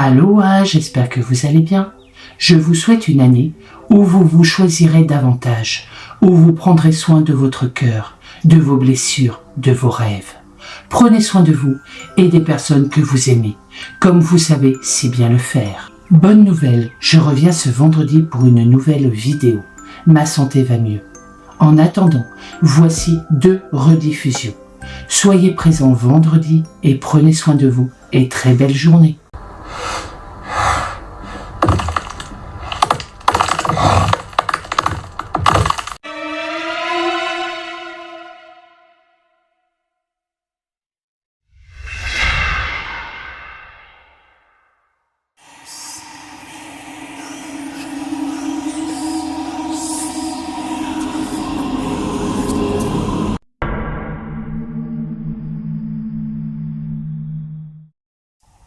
Aloha, j'espère que vous allez bien. Je vous souhaite une année où vous vous choisirez davantage, où vous prendrez soin de votre cœur, de vos blessures, de vos rêves. Prenez soin de vous et des personnes que vous aimez, comme vous savez si bien le faire. Bonne nouvelle, je reviens ce vendredi pour une nouvelle vidéo. Ma santé va mieux. En attendant, voici 2 rediffusions. Soyez présents vendredi et prenez soin de vous et très belle journée.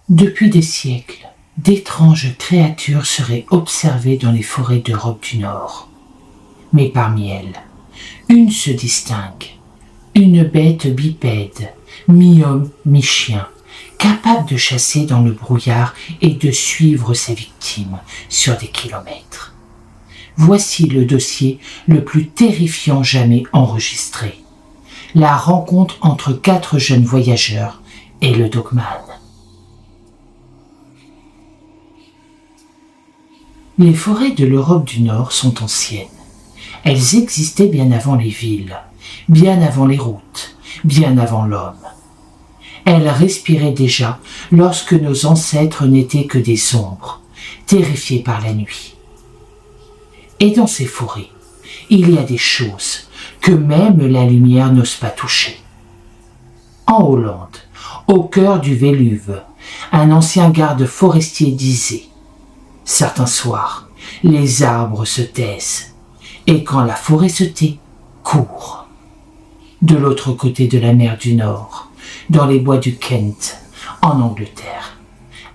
Depuis des siècles, d'étranges créatures seraient observées dans les forêts d'Europe du Nord. Mais parmi elles, une se distingue, une bête bipède, mi-homme, mi-chien, capable de chasser dans le brouillard et de suivre ses victimes sur des kilomètres. Voici le dossier le plus terrifiant jamais enregistré. La rencontre entre 4 jeunes voyageurs et le Dogman. Les forêts de l'Europe du Nord sont anciennes. Elles existaient bien avant les villes, bien avant les routes, bien avant l'homme. Elles respiraient déjà lorsque nos ancêtres n'étaient que des ombres, terrifiés par la nuit. Et dans ces forêts, il y a des choses que même la lumière n'ose pas toucher. En Hollande, au cœur du Véluve, un ancien garde forestier disait: certains soirs, les arbres se taisent, et quand la forêt se tait, court. De l'autre côté de la mer du Nord, dans les bois du Kent, en Angleterre,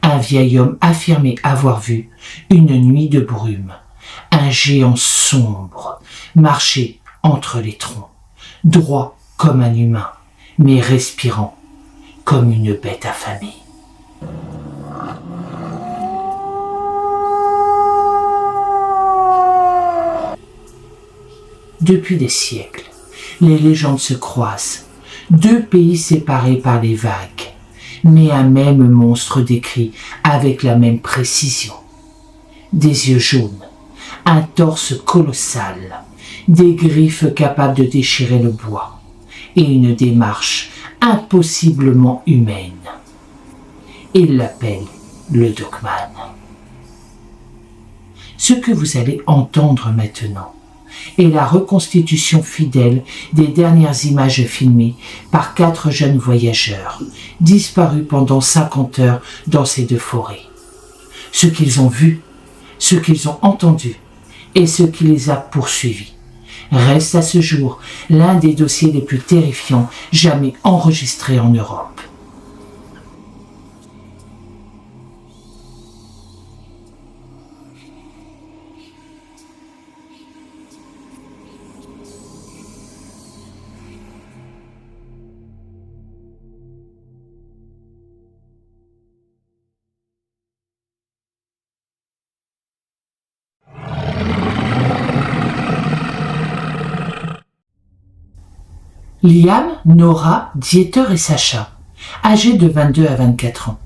un vieil homme affirmait avoir vu, une nuit de brume, un géant sombre marcher entre les troncs, droit comme un humain, mais respirant comme une bête affamée. Depuis des siècles, les légendes se croisent, 2 pays séparés par les vagues, mais un même monstre décrit avec la même précision. Des yeux jaunes, un torse colossal, des griffes capables de déchirer le bois, et une démarche impossiblement humaine. Il l'appelle le Dogman. Ce que vous allez entendre maintenant est la reconstitution fidèle des dernières images filmées par 4 jeunes voyageurs, disparus pendant 50 heures dans ces 2 forêts. Ce qu'ils ont vu, ce qu'ils ont entendu et ce qui les a poursuivis reste à ce jour l'un des dossiers les plus terrifiants jamais enregistrés en Europe. Liam, Nora, Dieter et Sacha, âgés de 22 à 24 ans,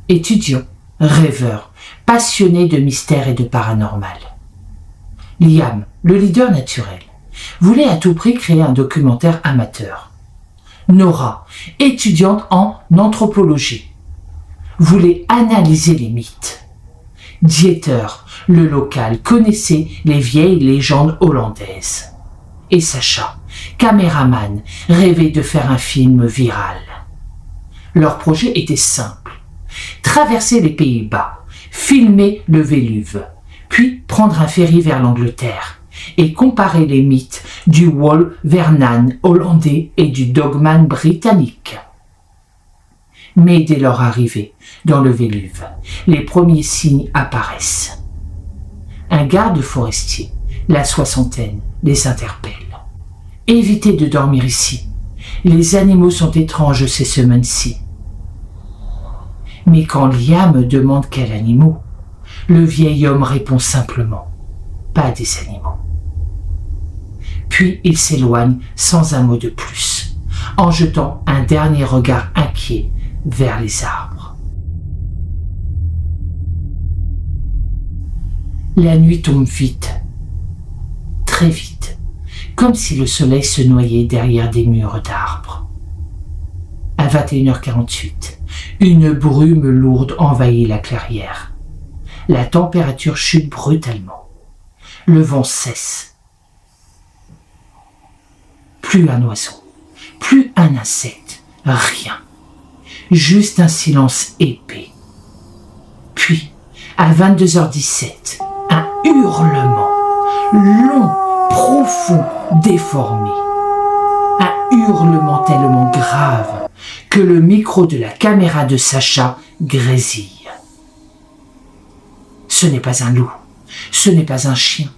étudiants, rêveurs, passionnés de mystère et de paranormal. Liam, le leader naturel, voulait à tout prix créer un documentaire amateur. Nora, étudiante en anthropologie, voulait analyser les mythes. Dieter, le local, connaissait les vieilles légendes hollandaises. Et Sacha, caméraman, rêvait de faire un film viral. Leur projet était simple: traverser les Pays-Bas, filmer le Véluve, puis prendre un ferry vers l'Angleterre et comparer les mythes du Wolverhampton hollandais et du Dogman britannique. Mais dès leur arrivée dans le Véluve, les premiers signes apparaissent. Un garde forestier, la soixantaine, les interpelle. Évitez de dormir ici. Les animaux sont étranges ces semaines-ci. Mais quand Liam demande quels animaux, le vieil homme répond simplement « pas des animaux ». Puis il s'éloigne sans un mot de plus, en jetant un dernier regard inquiet vers les arbres. La nuit tombe vite, très vite, comme si le soleil se noyait derrière des murs d'arbres. À 21h48, une brume lourde envahit la clairière. La température chute brutalement. Le vent cesse. Plus un oiseau, plus un insecte, rien. Juste un silence épais. Puis, à 22h17, un hurlement, long, profond, déformé. Un hurlement tellement grave que le micro de la caméra de Sacha grésille. Ce n'est pas un loup, ce n'est pas un chien,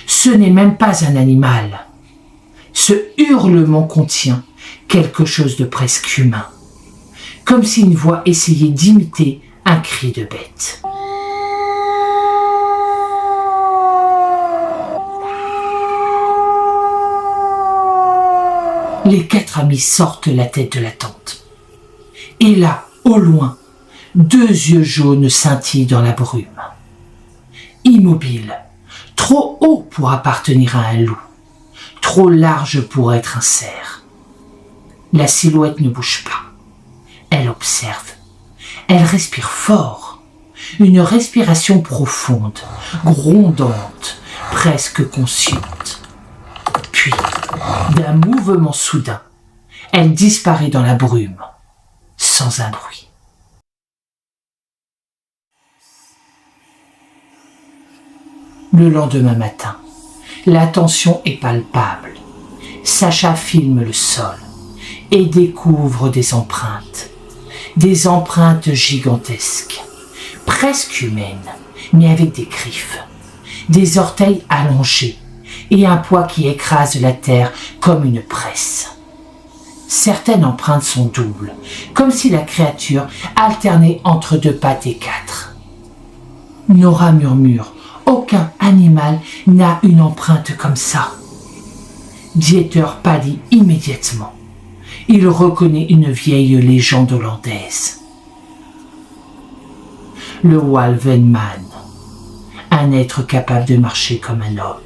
ce n'est même pas un animal. Ce hurlement contient quelque chose de presque humain, comme si une voix essayait d'imiter un cri de bête. Les 4 amis sortent la tête de la tente. Et là, au loin, 2 yeux jaunes scintillent dans la brume. Immobile, trop haut pour appartenir à un loup, trop large pour être un cerf. La silhouette ne bouge pas. Elle observe. Elle respire fort. Une respiration profonde, grondante, presque consciente. Puis, d'un mouvement soudain, elle disparaît dans la brume, sans un bruit. Le lendemain matin, la tension est palpable. Sacha filme le sol et découvre des empreintes gigantesques, presque humaines, mais avec des griffes, des orteils allongés et un poids qui écrase la terre comme une presse. Certaines empreintes sont doubles, comme si la créature alternait entre 2 pattes et 4. Nora murmure « Aucun animal n'a une empreinte comme ça ». Dieter pâlit immédiatement. Il reconnaît une vieille légende hollandaise. Le Walvenman, un être capable de marcher comme un homme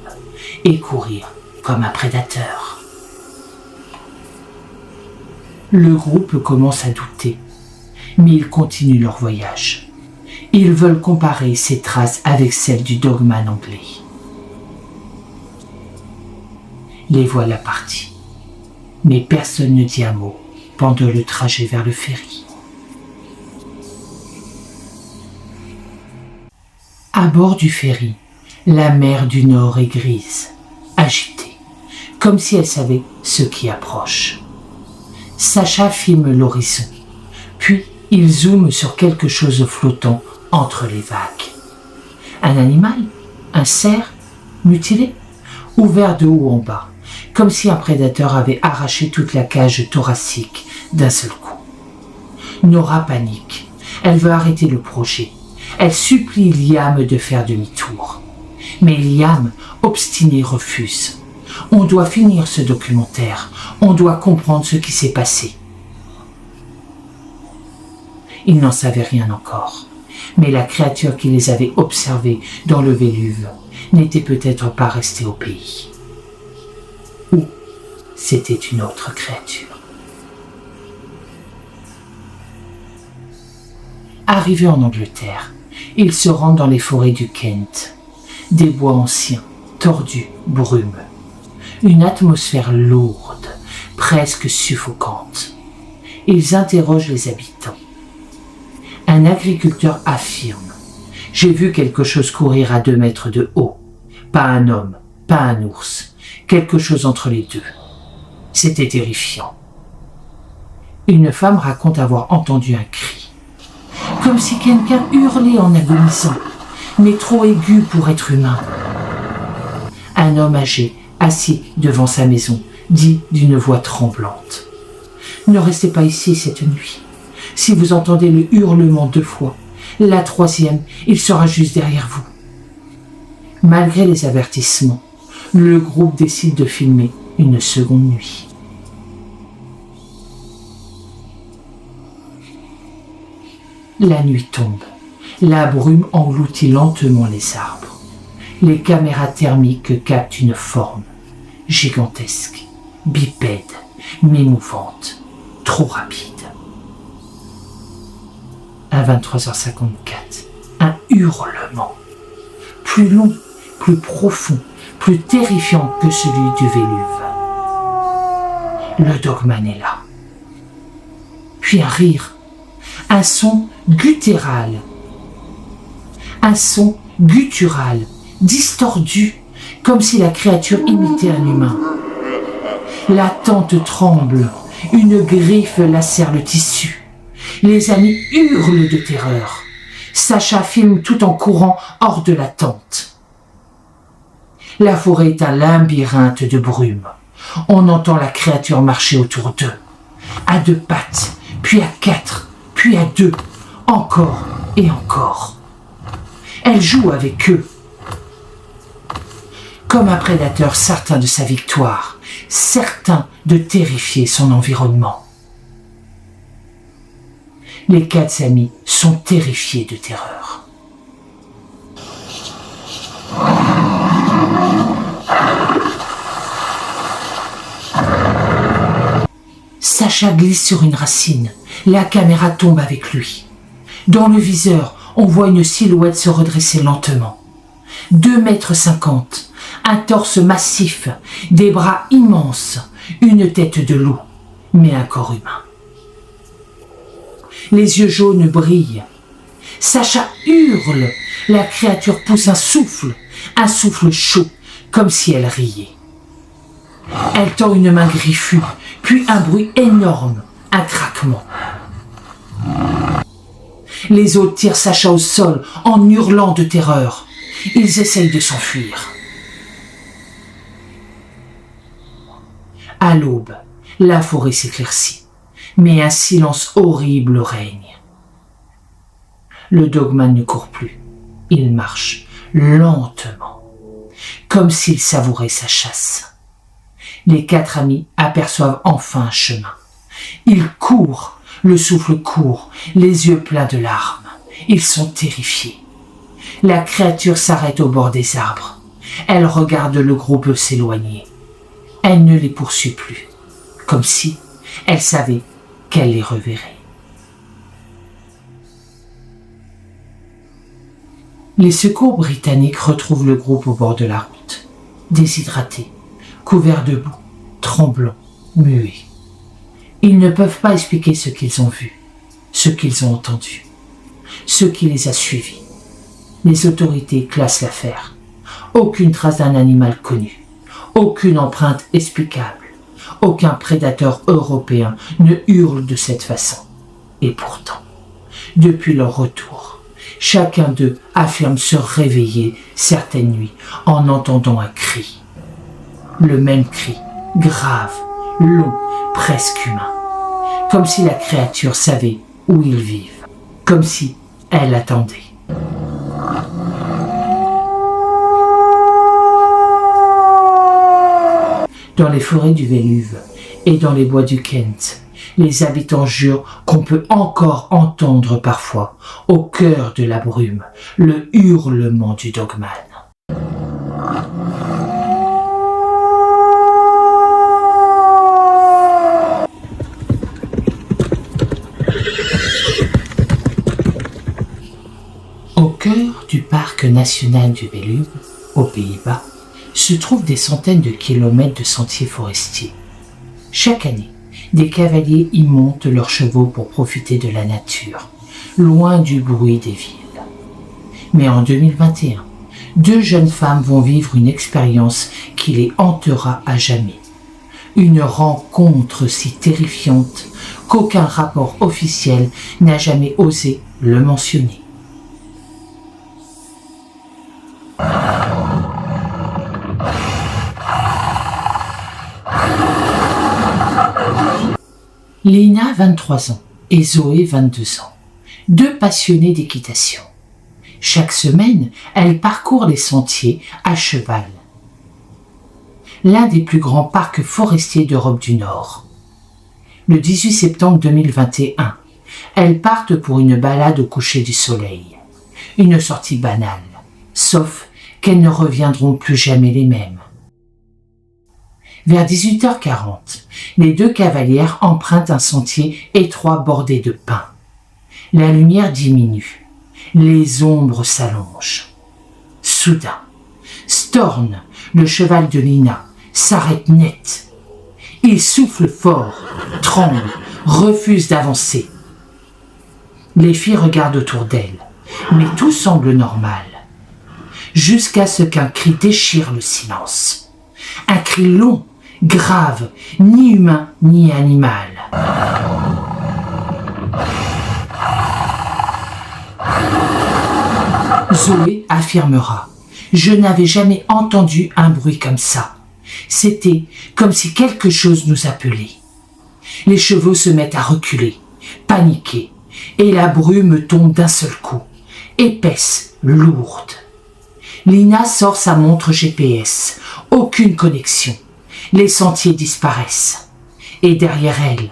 et courir comme un prédateur. Le groupe commence à douter, mais ils continuent leur voyage. Ils veulent comparer ces traces avec celles du dogman anglais. Les voilà partis, mais personne ne dit un mot pendant le trajet vers le ferry. À bord du ferry, la mer du Nord est grise, agitée, comme si elle savait ce qui approche. Sacha filme l'horizon, puis il zoome sur quelque chose flottant entre les vagues. Un animal? Un cerf? Mutilé? Ouvert de haut en bas, comme si un prédateur avait arraché toute la cage thoracique d'un seul coup. Nora panique. Elle veut arrêter le projet. Elle supplie Liam de faire demi-tour. Mais Liam, obstiné, refuse. On doit finir ce documentaire. On doit comprendre ce qui s'est passé. Ils n'en savaient rien encore. Mais la créature qui les avait observés dans le Véluve n'était peut-être pas restée au pays. Ou c'était une autre créature. Arrivés en Angleterre, ils se rendent dans les forêts du Kent. Des bois anciens, tordus, brumeux. Une atmosphère lourde, presque suffocante. Ils interrogent les habitants. Un agriculteur affirme « J'ai vu quelque chose courir à 2 mètres de haut. Pas un homme, pas un ours. Quelque chose entre les deux. C'était terrifiant. » Une femme raconte avoir entendu un cri. Comme si quelqu'un hurlait en agonisant, mais trop aigu pour être humain. Un homme âgé, assis devant sa maison, dit d'une voix tremblante « Ne restez pas ici cette nuit. Si vous entendez le hurlement 2 fois, la 3e, il sera juste derrière vous. Malgré les avertissements, le groupe décide de filmer une seconde nuit. La nuit tombe. La brume engloutit lentement les arbres. Les caméras thermiques captent une forme gigantesque, bipède, mais mouvante, trop rapide. À 23h54, un hurlement, plus long, plus profond, plus terrifiant que celui du Véluve. Le Dogman est là. Puis un rire, un son guttural, distordu, comme si la créature imitait un humain. La tente tremble, une griffe lacère le tissu. Les amis hurlent de terreur. Sacha filme tout en courant hors de la tente. La forêt est un labyrinthe de brume. On entend la créature marcher autour d'eux, à 2 pattes, puis à 4, puis à 2, encore et encore. Elle joue avec eux. Comme un prédateur certain de sa victoire, certain de terrifier son environnement. Les 4 amis sont terrifiés de terreur. Sacha glisse sur une racine. La caméra tombe avec lui. Dans le viseur, on voit une silhouette se redresser lentement. 2,50 m, un torse massif, des bras immenses, une tête de loup, mais un corps humain. Les yeux jaunes brillent. Sacha hurle. La créature pousse un souffle chaud, comme si elle riait. Elle tend une main griffue, puis un bruit énorme, un craquement. Les autres tirent Sacha au sol en hurlant de terreur. Ils essayent de s'enfuir. À l'aube, la forêt s'éclaircit, mais un silence horrible règne. Le Dogman ne court plus. Il marche lentement, comme s'il savourait sa chasse. Les 4 amis aperçoivent enfin un chemin. Ils courent, le souffle court, les yeux pleins de larmes. Ils sont terrifiés. La créature s'arrête au bord des arbres. Elle regarde le groupe s'éloigner. Elle ne les poursuit plus, comme si elle savait qu'elle les reverrait. Les secours britanniques retrouvent le groupe au bord de la route, déshydratés, couverts de boue, tremblants, muets. Ils ne peuvent pas expliquer ce qu'ils ont vu, ce qu'ils ont entendu, ce qui les a suivis. Les autorités classent l'affaire. Aucune trace d'un animal connu, aucune empreinte explicable, aucun prédateur européen ne hurle de cette façon. Et pourtant, depuis leur retour, chacun d'eux affirme se réveiller certaines nuits en entendant un cri. Le même cri, grave, long, presque humain. Comme si la créature savait où ils vivent. Comme si elle attendait. Dans les forêts du Véluve et dans les bois du Kent, les habitants jurent qu'on peut encore entendre parfois, au cœur de la brume, le hurlement du Dogman. Au cœur du parc national du Véluve, aux Pays-Bas, se trouvent des centaines de kilomètres de sentiers forestiers. Chaque année, des cavaliers y montent leurs chevaux pour profiter de la nature, loin du bruit des villes. Mais en 2021, 2 jeunes femmes vont vivre une expérience qui les hantera à jamais. Une rencontre si terrifiante qu'aucun rapport officiel n'a jamais osé le mentionner. Lina, 23 ans, et Zoé, 22 ans, deux passionnées d'équitation. Chaque semaine, elles parcourent les sentiers à cheval. L'un des plus grands parcs forestiers d'Europe du Nord. Le 18 septembre 2021, elles partent pour une balade au coucher du soleil. Une sortie banale, sauf qu'elles ne reviendront plus jamais les mêmes. Vers 18h40, les deux cavalières empruntent un sentier étroit bordé de pins. La lumière diminue. Les ombres s'allongent. Soudain, Storn, le cheval de Lina, s'arrête net. Il souffle fort, tremble, refuse d'avancer. Les filles regardent autour d'elles, mais tout semble normal. Jusqu'à ce qu'un cri déchire le silence. Un cri long, grave, ni humain ni animal. Zoé affirmera « Je n'avais jamais entendu un bruit comme ça. C'était comme si quelque chose nous appelait. » Les chevaux se mettent à reculer, paniqués, et la brume tombe d'un seul coup, épaisse, lourde. Lina sort sa montre GPS, aucune connexion. Les sentiers disparaissent. Et derrière elle,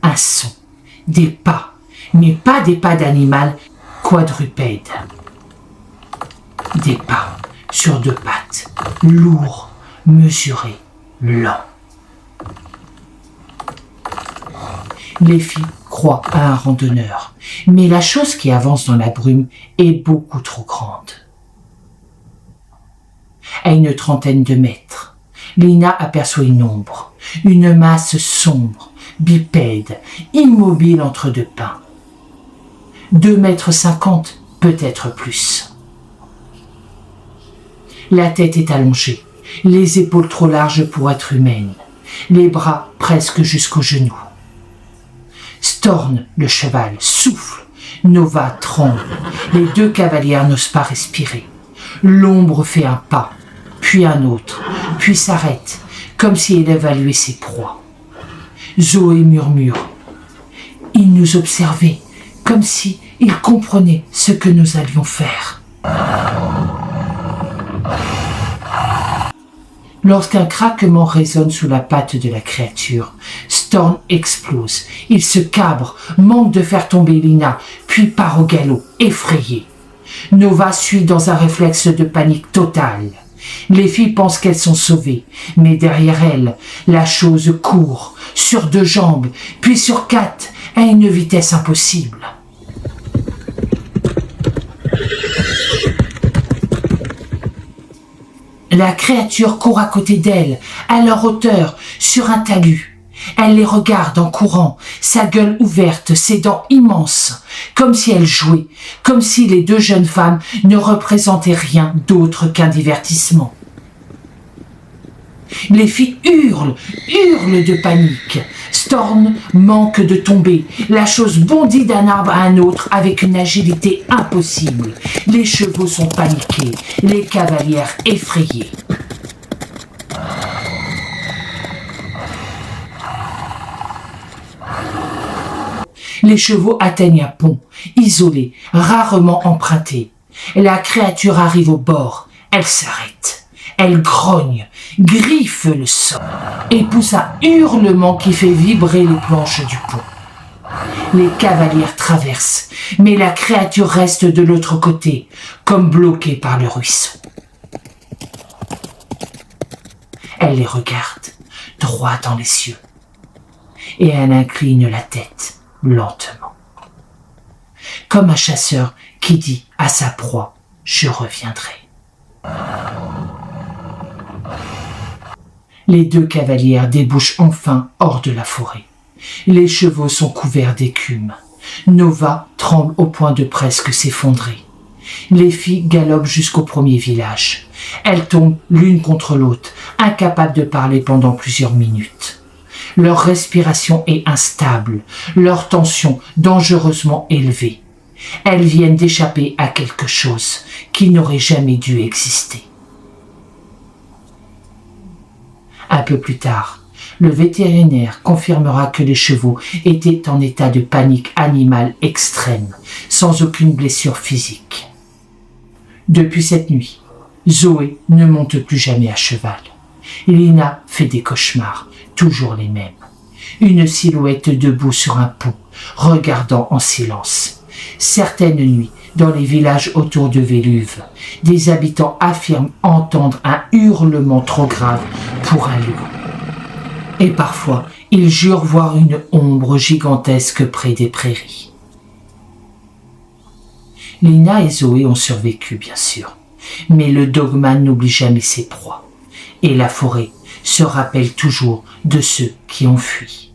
un son, des pas, mais pas des pas d'animal quadrupède. Des pas sur deux pattes, lourds, mesurés, lents. Les filles croient à un randonneur, mais la chose qui avance dans la brume est beaucoup trop grande. À une trentaine de mètres, Lina aperçoit une ombre, une masse sombre, bipède, immobile entre deux pins. 2,50 m, peut-être plus. La tête est allongée, les épaules trop larges pour être humaines, les bras presque jusqu'aux genoux. Storn, le cheval, souffle, Nova tremble, les deux cavalières n'osent pas respirer. L'ombre fait un pas, puis un autre, puis s'arrête, comme si elle évaluait ses proies. Zoé murmure. Il nous observait, comme si il comprenait ce que nous allions faire. Lorsqu'un craquement résonne sous la patte de la créature, Storn explose. Il se cabre, manque de faire tomber Lina, puis part au galop, effrayé. Nova suit dans un réflexe de panique totale. Les filles pensent qu'elles sont sauvées, mais derrière elles, la chose court, sur 2 jambes, puis sur 4, à une vitesse impossible. La créature court à côté d'elles, à leur hauteur, sur un talus. Elle les regarde en courant, sa gueule ouverte, ses dents immenses, comme si elle jouait, comme si les 2 jeunes femmes ne représentaient rien d'autre qu'un divertissement. Les filles hurlent de panique. Storn manque de tomber. La chose bondit d'un arbre à un autre avec une agilité impossible. Les chevaux sont paniqués, les cavalières effrayées. Les chevaux atteignent un pont, isolé, rarement emprunté. La créature arrive au bord. Elle s'arrête. Elle grogne, griffe le sol et pousse un hurlement qui fait vibrer les planches du pont. Les cavalières traversent, mais la créature reste de l'autre côté, comme bloquée par le ruisseau. Elle les regarde, droit dans les cieux, et elle incline la tête lentement, comme un chasseur qui dit à sa proie « Je reviendrai ». Les 2 cavalières débouchent enfin hors de la forêt. Les chevaux sont couverts d'écume. Nova tremble au point de presque s'effondrer. Les filles galopent jusqu'au premier village. Elles tombent l'une contre l'autre, incapables de parler pendant plusieurs minutes. Leur respiration est instable, leur tension dangereusement élevée. Elles viennent d'échapper à quelque chose qui n'aurait jamais dû exister. Un peu plus tard, Le vétérinaire confirmera que les chevaux étaient en état de panique animale extrême, sans aucune blessure physique. Depuis cette nuit, Zoé ne monte plus jamais à cheval. Lina fait des cauchemars, toujours les mêmes. Une silhouette debout sur un pont, regardant en silence. Certaines nuits, dans les villages autour de Véluve, des habitants affirment entendre un hurlement trop grave pour un loup. Et parfois, ils jurent voir une ombre gigantesque près des prairies. Lina et Zoé ont survécu, bien sûr, mais le dogman n'oublie jamais ses proies. Et la forêt se rappelle toujours de ceux qui ont fui.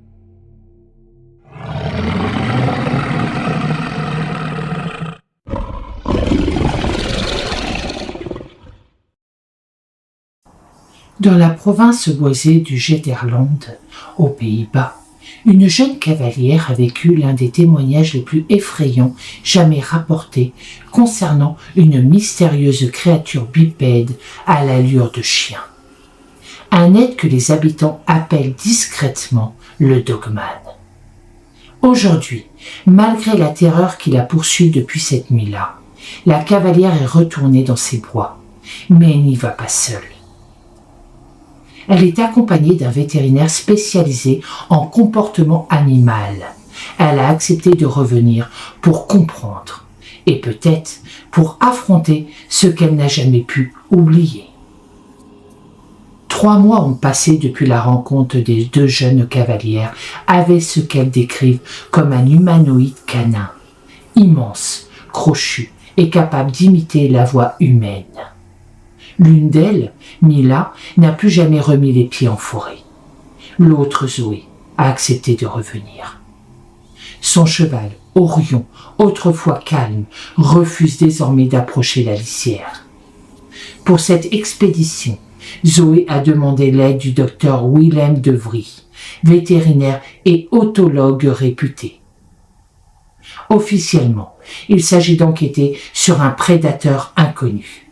Dans la province boisée du Gelderland, aux Pays-Bas, une jeune cavalière a vécu l'un des témoignages les plus effrayants jamais rapportés concernant une mystérieuse créature bipède à l'allure de chien. Un être que les habitants appellent discrètement le dogman. Aujourd'hui, malgré la terreur qui la poursuit depuis cette nuit-là, la cavalière est retournée dans ses bois, mais elle n'y va pas seule. Elle est accompagnée d'un vétérinaire spécialisé en comportement animal. Elle a accepté de revenir pour comprendre et peut-être pour affronter ce qu'elle n'a jamais pu oublier. 3 mois ont passé depuis la rencontre des 2 jeunes cavalières avec ce qu'elles décrivent comme un humanoïde canin, immense, crochu et capable d'imiter la voix humaine. L'une d'elles, Mila, n'a plus jamais remis les pieds en forêt. L'autre, Zoé, a accepté de revenir. Son cheval, Orion, autrefois calme, refuse désormais d'approcher la lisière. Pour cette expédition, Zoé a demandé l'aide du docteur Willem de Vries, vétérinaire et otologue réputé. Officiellement, il s'agit d'enquêter sur un prédateur inconnu.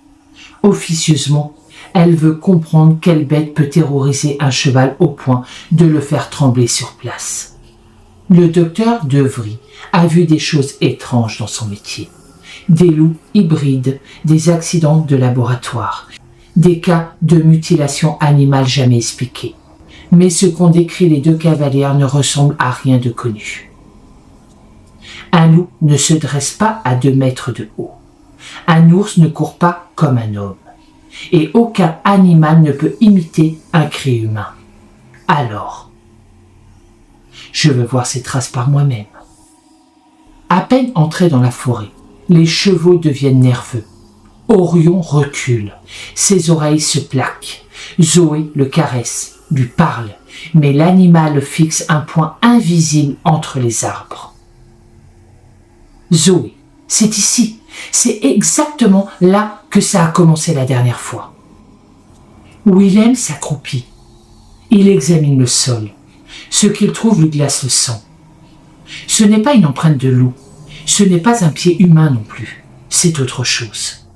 Officieusement, elle veut comprendre quelle bête peut terroriser un cheval au point de le faire trembler sur place. Le docteur de Vries a vu des choses étranges dans son métier. Des loups hybrides, des accidents de laboratoire, des cas de mutilation animale jamais expliqués. Mais ce qu'ont décrit les 2 cavalières ne ressemble à rien de connu. Un loup ne se dresse pas à 2 mètres de haut. Un ours ne court pas comme un homme. Et aucun animal ne peut imiter un cri humain. Alors, je veux voir ces traces par moi-même. À peine entré dans la forêt, les chevaux deviennent nerveux. Orion recule, ses oreilles se plaquent. Zoé le caresse, lui parle, mais l'animal fixe un point invisible entre les arbres. Zoé, c'est ici, c'est exactement là que ça a commencé la dernière fois. Willem s'accroupit. Il examine le sol. Ce qu'il trouve lui glace le sang. Ce n'est pas une empreinte de loup. Ce n'est pas un pied humain non plus. C'est autre chose.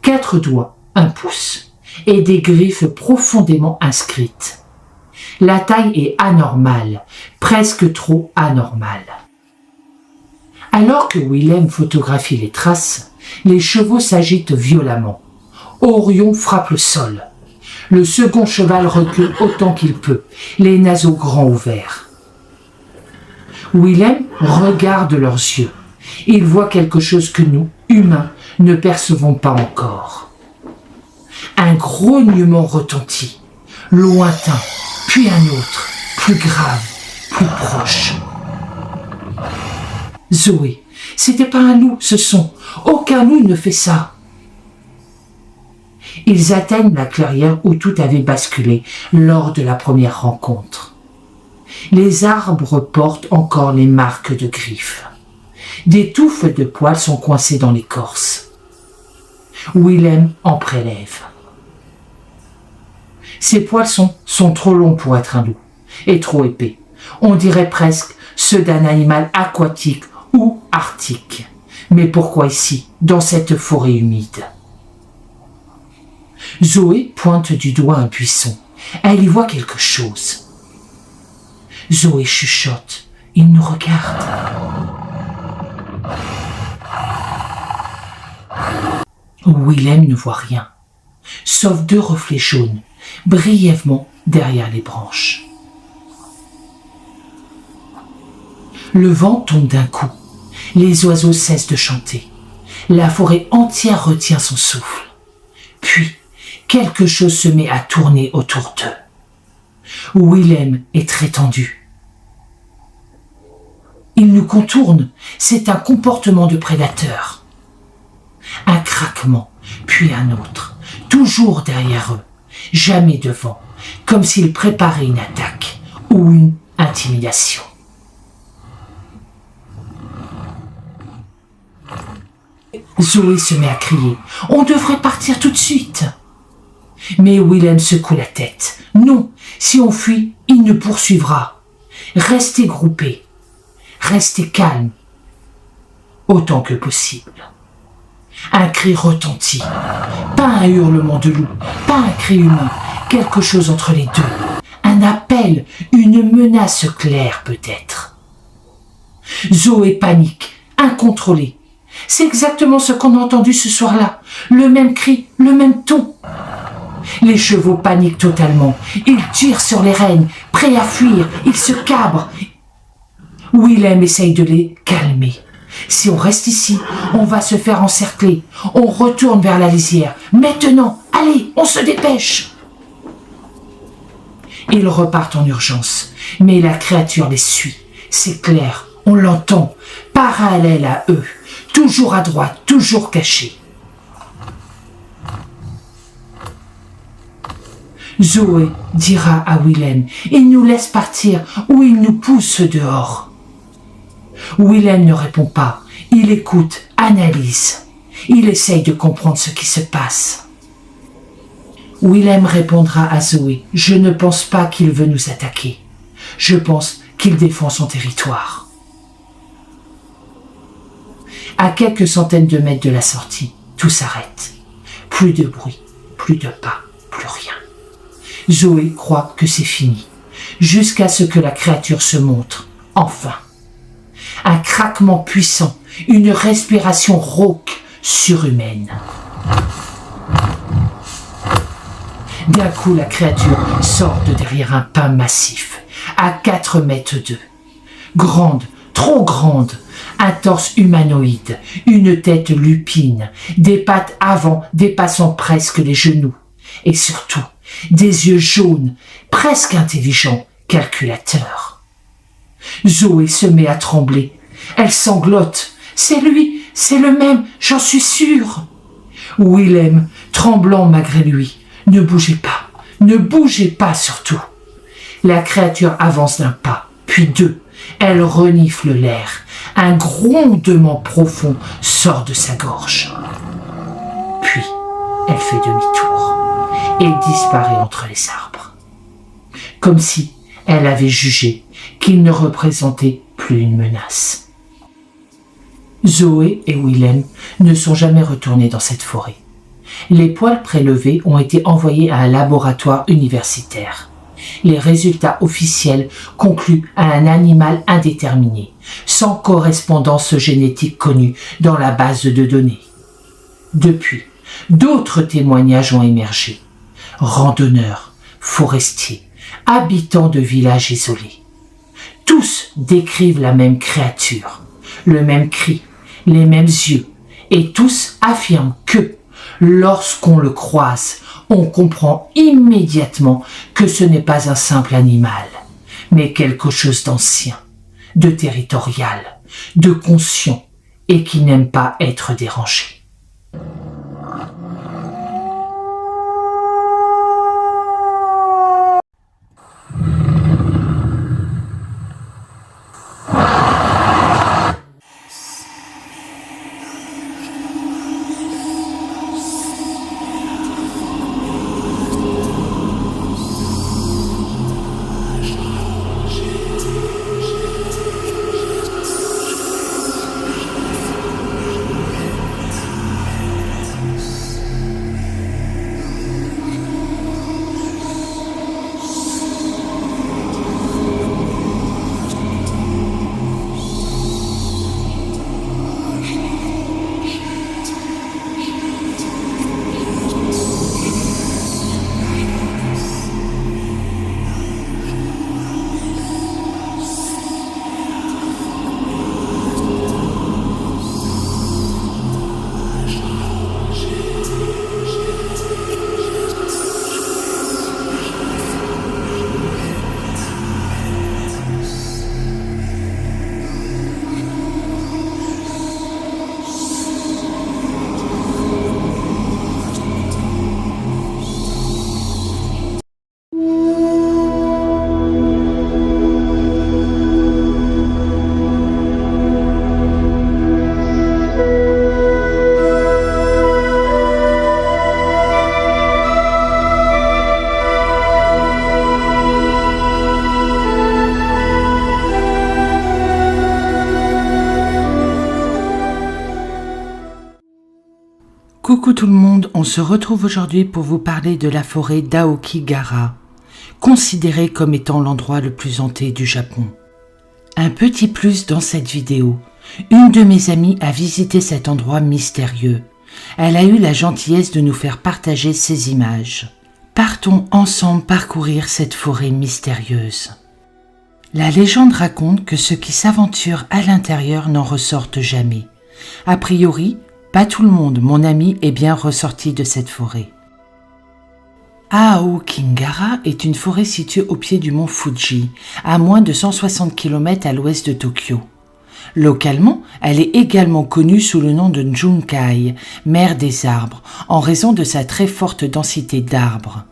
4 doigts, 1 pouce, et des griffes profondément inscrites. La taille est anormale, presque trop anormale. Alors que Willem photographie les traces, les chevaux s'agitent violemment. Orion frappe le sol. Le second cheval recule autant qu'il peut, les naseaux grands ouverts. Willem regarde leurs yeux. Il voit quelque chose que nous, humains, ne percevons pas encore. Un grognement retentit, lointain, puis un autre, plus grave, plus proche. Zoé, c'était pas un loup, ce son. Aucun loup ne fait ça. Ils atteignent la clairière où tout avait basculé lors de la première rencontre. Les arbres portent encore les marques de griffes. Des touffes de poils sont coincées dans l'écorce. Willem en prélève. Ces poils sont trop longs pour être un loup et trop épais. On dirait presque ceux d'un animal aquatique ou arctique. Mais pourquoi ici, dans cette forêt humide? Zoé pointe du doigt un buisson. Elle y voit quelque chose. Zoé chuchote. Il nous regarde. Willem ne voit rien, sauf 2 reflets jaunes, brièvement derrière les branches. Le vent tombe d'un coup. Les oiseaux cessent de chanter. La forêt entière retient son souffle. Puis, quelque chose se met à tourner autour d'eux. Willem est très tendu. Il nous contourne. C'est un comportement de prédateur. Un craquement, puis un autre, toujours derrière eux, jamais devant, comme s'ils préparaient une attaque ou une intimidation. Zoé se met à crier. On devrait partir tout de suite. Mais Willem secoue la tête. Non, si on fuit, il nous poursuivra. Restez groupés. Restez calmes. Autant que possible. Un cri retentit. Pas un hurlement de loup, pas un cri humain. Quelque chose entre les deux. Un appel, une menace claire peut-être. Zoé panique, incontrôlée. C'est exactement ce qu'on a entendu ce soir-là. Le même cri, le même ton. Les chevaux paniquent totalement. Ils tirent sur les rênes, prêts à fuir. Ils se cabrent. Willem essaye de les calmer. Si on reste ici, on va se faire encercler. On retourne vers la lisière. Maintenant, allez, on se dépêche. Ils repartent en urgence. Mais la créature les suit. C'est clair, on l'entend. Parallèle à eux. Toujours à droite, toujours caché. Zoé dira à Willem, il nous laisse partir ou il nous pousse dehors. Willem ne répond pas, il écoute, analyse. Il essaye de comprendre ce qui se passe. Willem répondra à Zoé, je ne pense pas qu'il veut nous attaquer. Je pense qu'il défend son territoire. À quelques centaines de mètres de la sortie, tout s'arrête. Plus de bruit, plus de pas, plus rien. Zoé croit que c'est fini, jusqu'à ce que la créature se montre, enfin. Un craquement puissant, une respiration rauque, surhumaine. D'un coup, la créature sort de derrière un pin massif, à 4 mètres d'eux. Grande, trop grande, un torse humanoïde, une tête lupine, des pattes avant dépassant presque les genoux, et surtout des yeux jaunes, presque intelligents, calculateurs. Zoé se met à trembler. Elle sanglote. C'est lui, c'est le même, j'en suis sûre. Willem, tremblant malgré lui, ne bougez pas surtout. La créature avance d'un pas, puis 2. Elle renifle l'air. Un grondement profond sort de sa gorge. Puis, elle fait demi-tour et disparaît entre les arbres. Comme si elle avait jugé qu'il ne représentait plus une menace. Zoé et Willem ne sont jamais retournés dans cette forêt. Les poils prélevés ont été envoyés à un laboratoire universitaire. Les résultats officiels concluent à un animal indéterminé, sans correspondance génétique connue dans la base de données. Depuis, d'autres témoignages ont émergé. Randonneurs, forestiers, habitants de villages isolés. Tous décrivent la même créature, le même cri, les mêmes yeux, et tous affirment que, lorsqu'on le croise, on comprend immédiatement que ce n'est pas un simple animal, mais quelque chose d'ancien, de territorial, de conscient, et qui n'aime pas être dérangé. Coucou tout le monde, on se retrouve aujourd'hui pour vous parler de la forêt d'Aokigahara, considérée comme étant l'endroit le plus hanté du Japon. Un petit plus dans cette vidéo, une de mes amies a visité cet endroit mystérieux. Elle a eu la gentillesse de nous faire partager ses images. Partons ensemble parcourir cette forêt mystérieuse. La légende raconte que ceux qui s'aventurent à l'intérieur n'en ressortent jamais. A priori, pas tout le monde, mon ami, est bien ressorti de cette forêt. Aokigahara est une forêt située au pied du mont Fuji, à moins de 160 km à l'ouest de Tokyo. Localement, elle est également connue sous le nom de Junkai, mer des arbres, en raison de sa très forte densité d'arbres.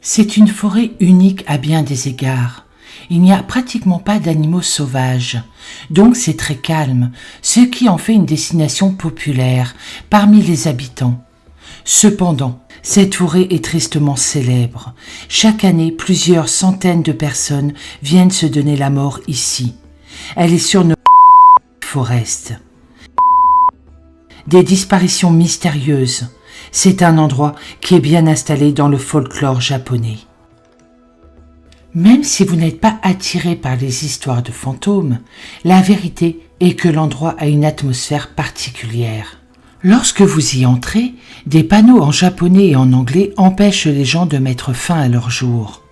C'est une forêt unique à bien des égards. Il n'y a pratiquement pas d'animaux sauvages, donc c'est très calme, ce qui en fait une destination populaire parmi les habitants. Cependant, cette forêt est tristement célèbre. Chaque année, plusieurs centaines de personnes viennent se donner la mort ici. Elle est surnommée Forest. Des disparitions mystérieuses. C'est un endroit qui est bien installé dans le folklore japonais. Même si vous n'êtes pas attiré par les histoires de fantômes, la vérité est que l'endroit a une atmosphère particulière. Lorsque vous y entrez, des panneaux en japonais et en anglais empêchent les gens de mettre fin à leur jour.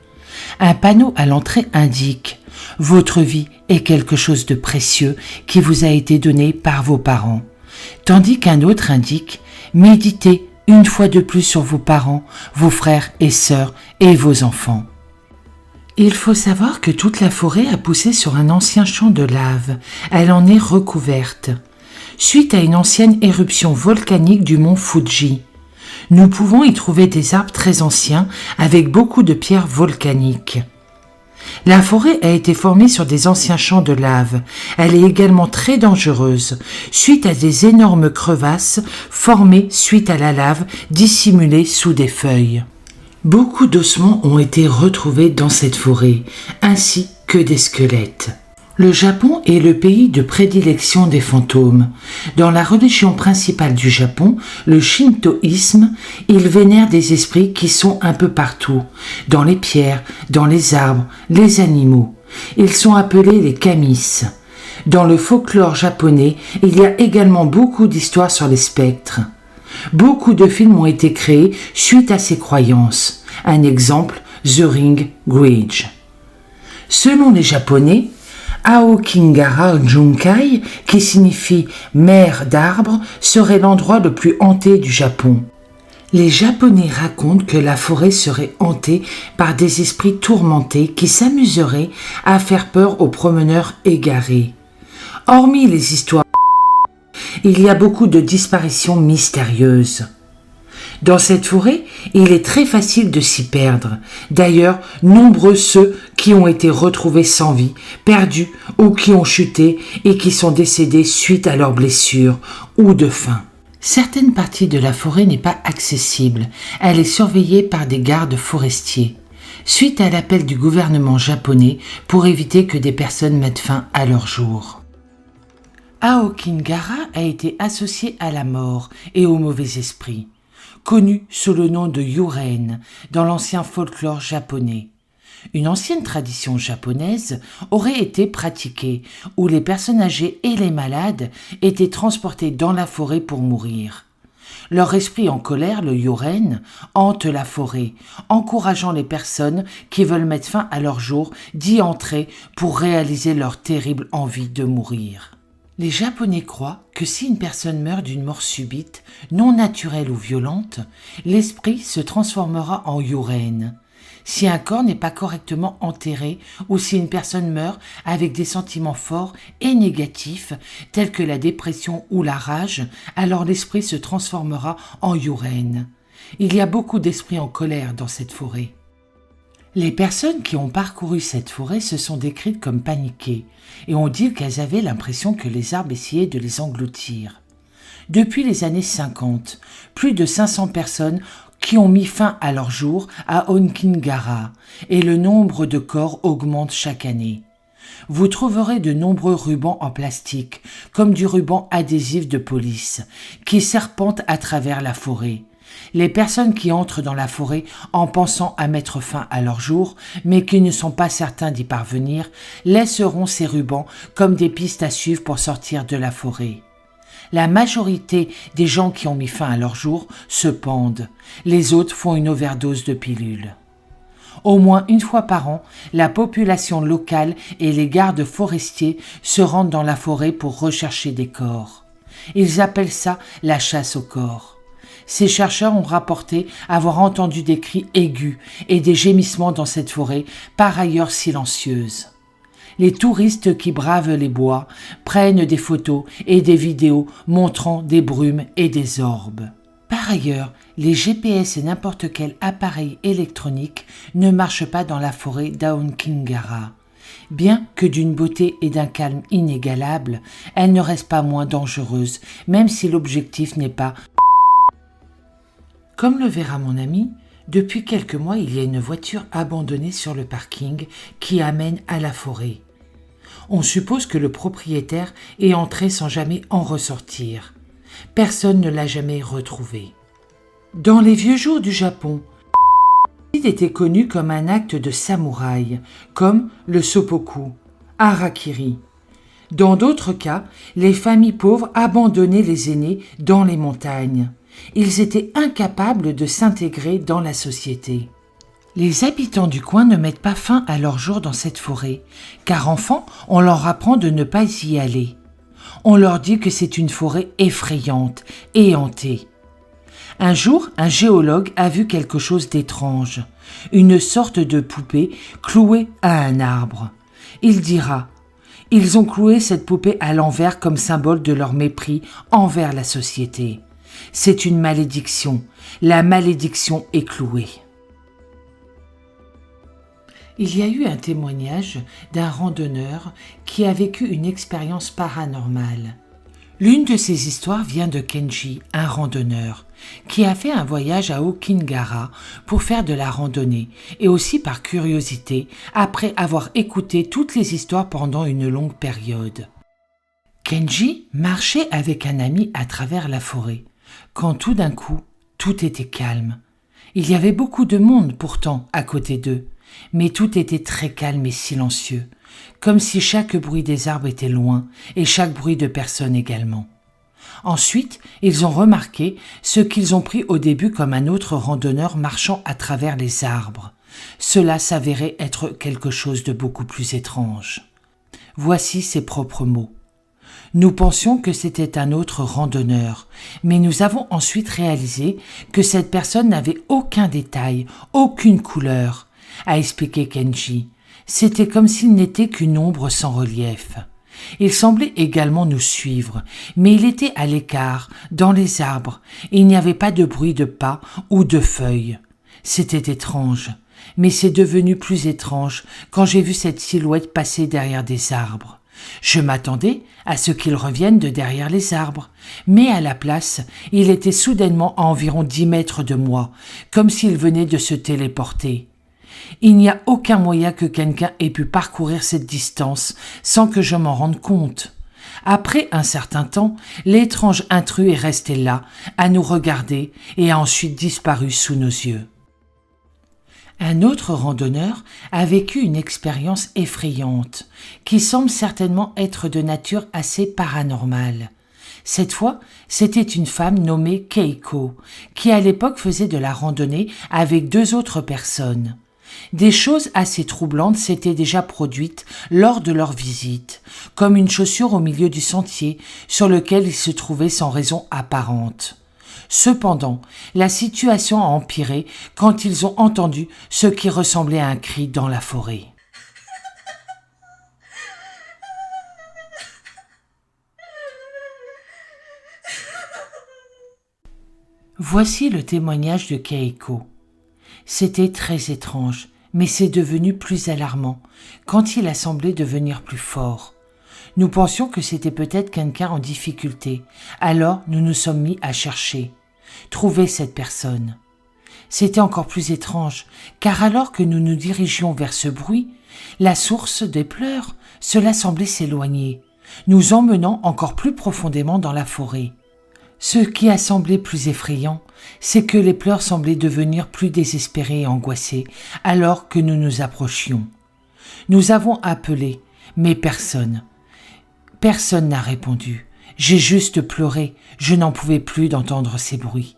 Un panneau à l'entrée indique « Votre vie est quelque chose de précieux qui vous a été donné par vos parents », tandis qu'un autre indique « Méditez une fois de plus sur vos parents, vos frères et sœurs et vos enfants ». Il faut savoir que toute la forêt a poussé sur un ancien champ de lave. Elle en est recouverte. Suite à une ancienne éruption volcanique du mont Fuji, nous pouvons y trouver des arbres très anciens avec beaucoup de pierres volcaniques. La forêt a été formée sur des anciens champs de lave. Elle est également très dangereuse, suite à des énormes crevasses formées suite à la lave dissimulée sous des feuilles. Beaucoup d'ossements ont été retrouvés dans cette forêt, ainsi que des squelettes. Le Japon est le pays de prédilection des fantômes. Dans la religion principale du Japon, le shintoïsme, il vénère des esprits qui sont un peu partout, dans les pierres, dans les arbres, les animaux. Ils sont appelés les kamis. Dans le folklore japonais, il y a également beaucoup d'histoires sur les spectres. Beaucoup de films ont été créés suite à ces croyances. Un exemple, The Ring Bridge. Selon les Japonais, Aokigahara Junkai, qui signifie mer d'arbres, serait l'endroit le plus hanté du Japon. Les Japonais racontent que la forêt serait hantée par des esprits tourmentés qui s'amuseraient à faire peur aux promeneurs égarés. Hormis les histoires, il y a beaucoup de disparitions mystérieuses. Dans cette forêt, il est très facile de s'y perdre. D'ailleurs, nombreux ceux qui ont été retrouvés sans vie, perdus ou qui ont chuté et qui sont décédés suite à leurs blessures ou de faim. Certaines parties de la forêt n'est pas accessible. Elle est surveillée par des gardes forestiers. Suite à l'appel du gouvernement japonais pour éviter que des personnes mettent fin à leur jour. Aokigahara a été associé à la mort et aux mauvais esprits, connu sous le nom de Yuren dans l'ancien folklore japonais. Une ancienne tradition japonaise aurait été pratiquée où les personnes âgées et les malades étaient transportés dans la forêt pour mourir. Leur esprit en colère, le Yuren, hante la forêt, encourageant les personnes qui veulent mettre fin à leur jour d'y entrer pour réaliser leur terrible envie de mourir. Les Japonais croient que si une personne meurt d'une mort subite, non naturelle ou violente, l'esprit se transformera en Yuren. Si un corps n'est pas correctement enterré ou si une personne meurt avec des sentiments forts et négatifs tels que la dépression ou la rage, alors l'esprit se transformera en Yuren. Il y a beaucoup d'esprits en colère dans cette forêt. Les personnes qui ont parcouru cette forêt se sont décrites comme paniquées et ont dit qu'elles avaient l'impression que les arbres essayaient de les engloutir. Depuis les années 50, plus de 500 personnes qui ont mis fin à leur jour à Aokigahara et le nombre de corps augmente chaque année. Vous trouverez de nombreux rubans en plastique, comme du ruban adhésif de police, qui serpentent à travers la forêt. Les personnes qui entrent dans la forêt en pensant à mettre fin à leur jour, mais qui ne sont pas certains d'y parvenir, laisseront ces rubans comme des pistes à suivre pour sortir de la forêt. La majorité des gens qui ont mis fin à leur jour se pendent. Les autres font une overdose de pilules. Au moins une fois par an, la population locale et les gardes forestiers se rendent dans la forêt pour rechercher des corps. Ils appellent ça la chasse aux corps. Ces chercheurs ont rapporté avoir entendu des cris aigus et des gémissements dans cette forêt, par ailleurs silencieuse. Les touristes qui bravent les bois prennent des photos et des vidéos montrant des brumes et des orbes. Par ailleurs, les GPS et n'importe quel appareil électronique ne marchent pas dans la forêt d'Aunkingara. Bien que d'une beauté et d'un calme inégalable, elle ne reste pas moins dangereuse, même si l'objectif n'est pas... Comme le verra mon ami, depuis quelques mois, il y a une voiture abandonnée sur le parking qui amène à la forêt. On suppose que le propriétaire est entré sans jamais en ressortir. Personne ne l'a jamais retrouvé. Dans les vieux jours du Japon, il était connu comme un acte de samouraï, comme le seppuku, harakiri. Dans d'autres cas, les familles pauvres abandonnaient les aînés dans les montagnes. Ils étaient incapables de s'intégrer dans la société. Les habitants du coin ne mettent pas fin à leur jour dans cette forêt, car enfants, on leur apprend de ne pas y aller. On leur dit que c'est une forêt effrayante et hantée. Un jour, un géologue a vu quelque chose d'étrange, une sorte de poupée clouée à un arbre. Il dira « Ils ont cloué cette poupée à l'envers comme symbole de leur mépris envers la société. C'est une malédiction. La malédiction est clouée. » Il y a eu un témoignage d'un randonneur qui a vécu une expérience paranormale. L'une de ces histoires vient de Kenji, un randonneur, qui a fait un voyage à Okingara pour faire de la randonnée et aussi par curiosité après avoir écouté toutes les histoires pendant une longue période. Kenji marchait avec un ami à travers la forêt, quand tout d'un coup, tout était calme. Il y avait beaucoup de monde pourtant à côté d'eux, mais tout était très calme et silencieux, comme si chaque bruit des arbres était loin et chaque bruit de personne également. Ensuite, ils ont remarqué ce qu'ils ont pris au début comme un autre randonneur marchant à travers les arbres. Cela s'avérait être quelque chose de beaucoup plus étrange. Voici ses propres mots. Nous pensions que c'était un autre randonneur, mais nous avons ensuite réalisé que cette personne n'avait aucun détail, aucune couleur, a expliqué Kenji. C'était comme s'il n'était qu'une ombre sans relief. Il semblait également nous suivre, mais il était à l'écart, dans les arbres, et il n'y avait pas de bruit de pas ou de feuilles. C'était étrange, mais c'est devenu plus étrange quand j'ai vu cette silhouette passer derrière des arbres. Je m'attendais à ce qu'il revienne de derrière les arbres, mais à la place, il était soudainement à environ 10 mètres de moi, comme s'il venait de se téléporter. Il n'y a aucun moyen que quelqu'un ait pu parcourir cette distance sans que je m'en rende compte. Après un certain temps, l'étrange intrus est resté là, à nous regarder, et a ensuite disparu sous nos yeux. Un autre randonneur a vécu une expérience effrayante, qui semble certainement être de nature assez paranormale. Cette fois, c'était une femme nommée Keiko, qui à l'époque faisait de la randonnée avec 2 autres personnes. Des choses assez troublantes s'étaient déjà produites lors de leur visite, comme une chaussure au milieu du sentier sur lequel ils se trouvaient sans raison apparente. Cependant, la situation a empiré quand ils ont entendu ce qui ressemblait à un cri dans la forêt. Voici le témoignage de Keiko. C'était très étrange, mais c'est devenu plus alarmant quand il a semblé devenir plus fort. Nous pensions que c'était peut-être quelqu'un en difficulté, alors nous nous sommes mis à chercher. Trouver cette personne. C'était encore plus étrange, car alors que nous nous dirigions vers ce bruit, la source des pleurs, cela semblait s'éloigner, nous emmenant encore plus profondément dans la forêt. Ce qui a semblé plus effrayant, c'est que les pleurs semblaient devenir plus désespérés et angoissés alors que nous nous approchions. Nous avons appelé, mais personne n'a répondu. J'ai juste pleuré, je n'en pouvais plus d'entendre ces bruits.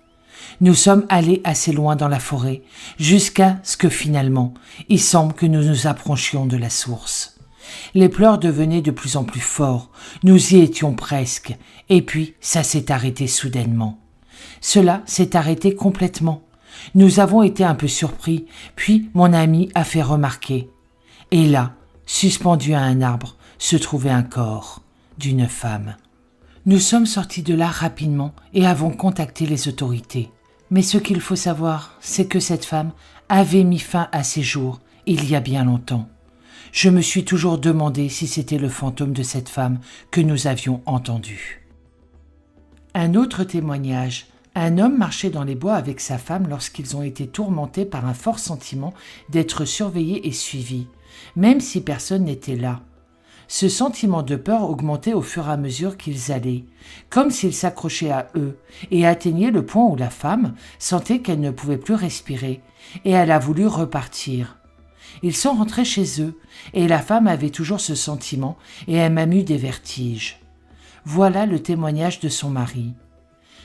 Nous sommes allés assez loin dans la forêt, jusqu'à ce que finalement, il semble que nous nous approchions de la source. Les pleurs devenaient de plus en plus forts, nous y étions presque, et puis ça s'est arrêté soudainement. Cela s'est arrêté complètement. Nous avons été un peu surpris, puis mon ami a fait remarquer. Et là, suspendu à un arbre, se trouvait un corps d'une femme. Nous sommes sortis de là rapidement et avons contacté les autorités. Mais ce qu'il faut savoir, c'est que cette femme avait mis fin à ses jours il y a bien longtemps. Je me suis toujours demandé si c'était le fantôme de cette femme que nous avions entendu. Un autre témoignage. Un homme marchait dans les bois avec sa femme lorsqu'ils ont été tourmentés par un fort sentiment d'être surveillés et suivis, même si personne n'était là. Ce sentiment de peur augmentait au fur et à mesure qu'ils allaient, comme s'il s'accrochait à eux, et atteignait le point où la femme sentait qu'elle ne pouvait plus respirer, et elle a voulu repartir. Ils sont rentrés chez eux, et la femme avait toujours ce sentiment, et elle m'a eu des vertiges. Voilà le témoignage de son mari.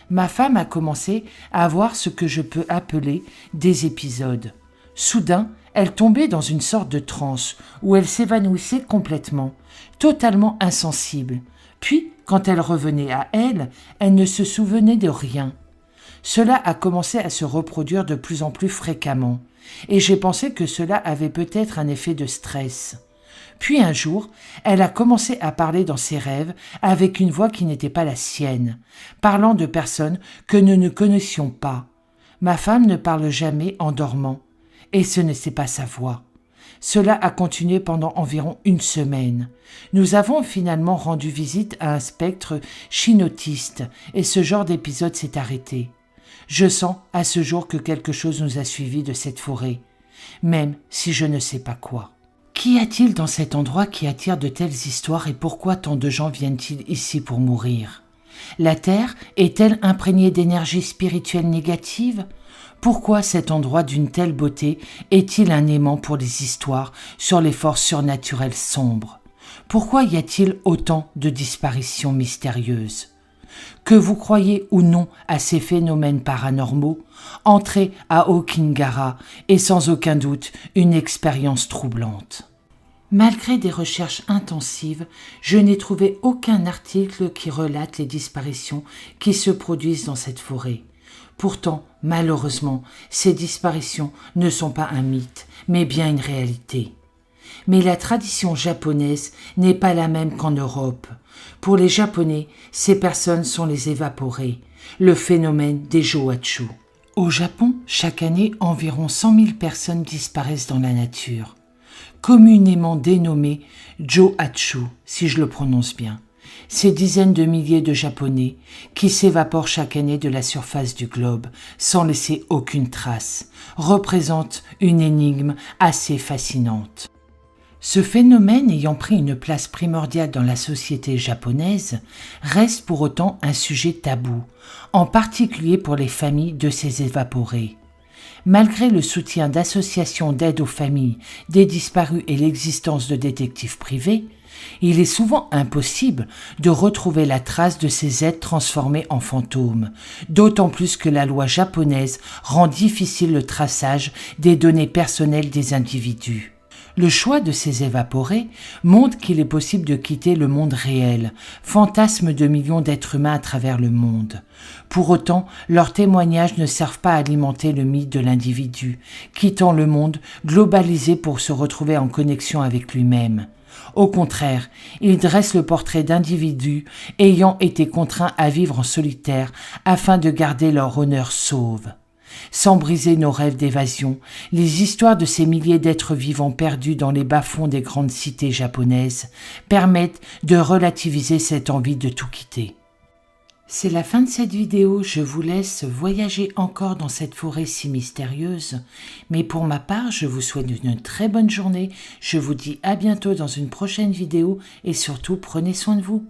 Ma femme a commencé à avoir ce que je peux appeler des épisodes. Soudain, elle tombait dans une sorte de transe où elle s'évanouissait complètement, totalement insensible. Puis, quand elle revenait à elle, elle ne se souvenait de rien. Cela a commencé à se reproduire de plus en plus fréquemment, et j'ai pensé que cela avait peut-être un effet de stress. Puis un jour, elle a commencé à parler dans ses rêves avec une voix qui n'était pas la sienne, parlant de personnes que nous ne connaissions pas. Ma femme ne parle jamais en dormant, et ce n'est pas sa voix. Cela a continué pendant environ une semaine. Nous avons finalement rendu visite à un spectre chinotiste, et ce genre d'épisode s'est arrêté. Je sens à ce jour que quelque chose nous a suivis de cette forêt, même si je ne sais pas quoi. Qu'y a-t-il dans cet endroit qui attire de telles histoires et pourquoi tant de gens viennent-ils ici pour mourir? La terre est-elle imprégnée d'énergie spirituelle négative? Pourquoi cet endroit d'une telle beauté est-il un aimant pour les histoires sur les forces surnaturelles sombres? Pourquoi y a-t-il autant de disparitions mystérieuses? Que vous croyez ou non à ces phénomènes paranormaux, entrez à Aokigahara est sans aucun doute une expérience troublante. Malgré des recherches intensives, je n'ai trouvé aucun article qui relate les disparitions qui se produisent dans cette forêt. Pourtant, malheureusement, ces disparitions ne sont pas un mythe, mais bien une réalité. Mais la tradition japonaise n'est pas la même qu'en Europe. Pour les Japonais, ces personnes sont les évaporés, le phénomène des Joachu. Au Japon, chaque année, environ 100 000 personnes disparaissent dans la nature, communément dénommées Joachu, si je le prononce bien. Ces dizaines de milliers de Japonais qui s'évaporent chaque année de la surface du globe sans laisser aucune trace représentent une énigme assez fascinante. Ce phénomène ayant pris une place primordiale dans la société japonaise reste pour autant un sujet tabou, en particulier pour les familles de ces évaporés. Malgré le soutien d'associations d'aide aux familles des disparus et l'existence de détectives privés, il est souvent impossible de retrouver la trace de ces êtres transformés en fantômes, d'autant plus que la loi japonaise rend difficile le traçage des données personnelles des individus. Le choix de ces évaporés montre qu'il est possible de quitter le monde réel, fantasme de millions d'êtres humains à travers le monde. Pour autant, leurs témoignages ne servent pas à alimenter le mythe de l'individu, quittant le monde globalisé pour se retrouver en connexion avec lui-même. Au contraire, ils dressent le portrait d'individus ayant été contraints à vivre en solitaire afin de garder leur honneur sauve. Sans briser nos rêves d'évasion, les histoires de ces milliers d'êtres vivants perdus dans les bas-fonds des grandes cités japonaises permettent de relativiser cette envie de tout quitter. C'est la fin de cette vidéo, je vous laisse voyager encore dans cette forêt si mystérieuse. Mais pour ma part, je vous souhaite une très bonne journée, je vous dis à bientôt dans une prochaine vidéo et surtout prenez soin de vous.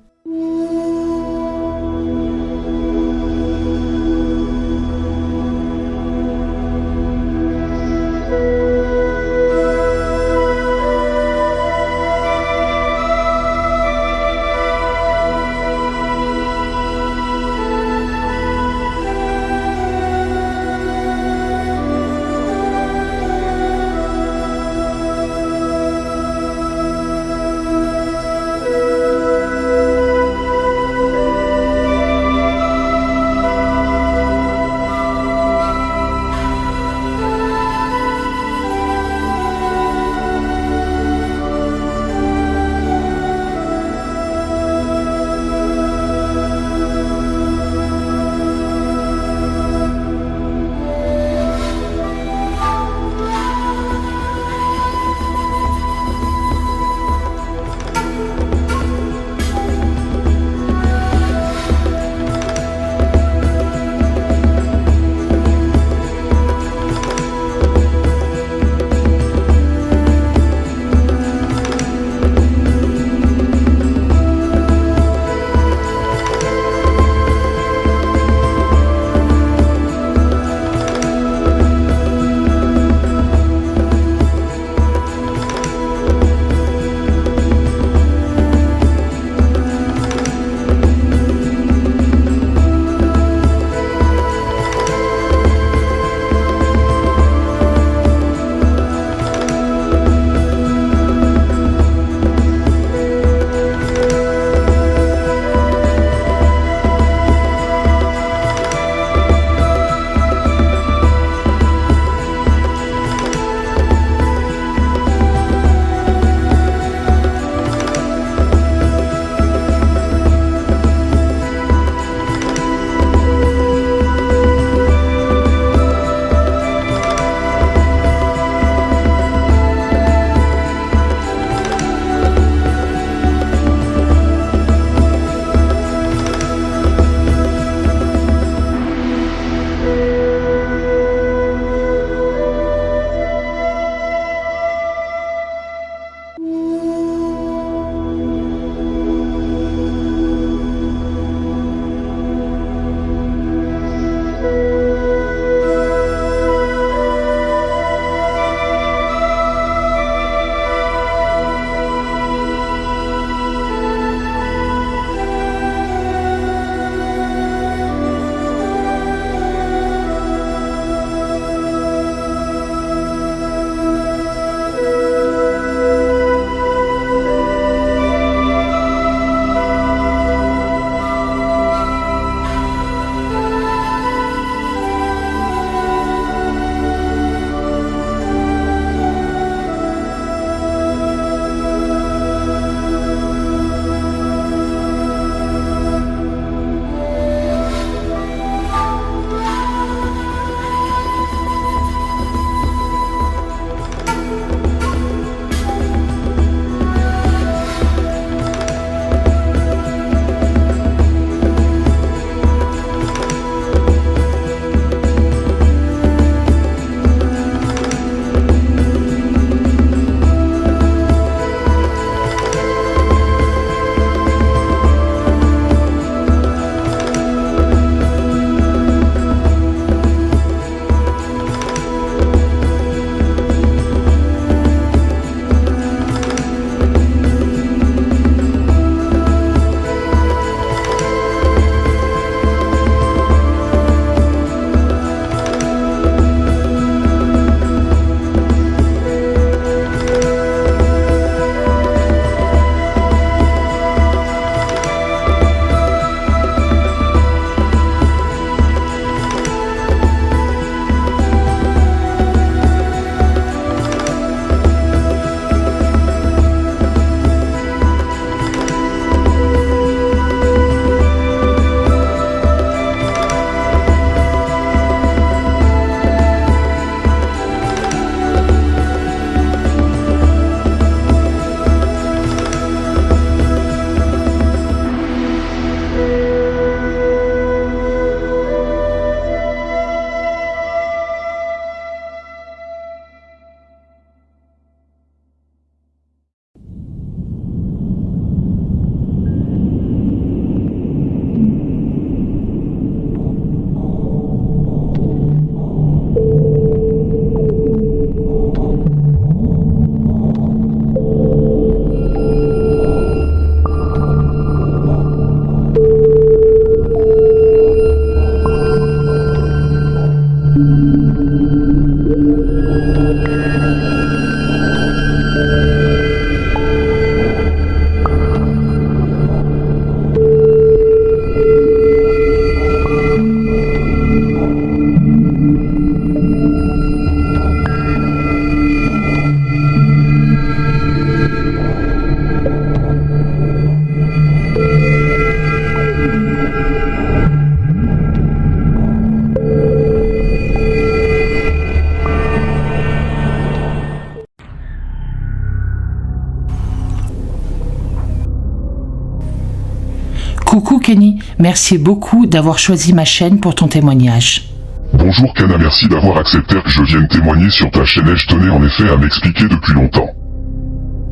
Coucou Kenny, merci beaucoup d'avoir choisi ma chaîne pour ton témoignage. Bonjour Kana, merci d'avoir accepté que je vienne témoigner sur ta chaîne et je tenais en effet à m'expliquer depuis longtemps.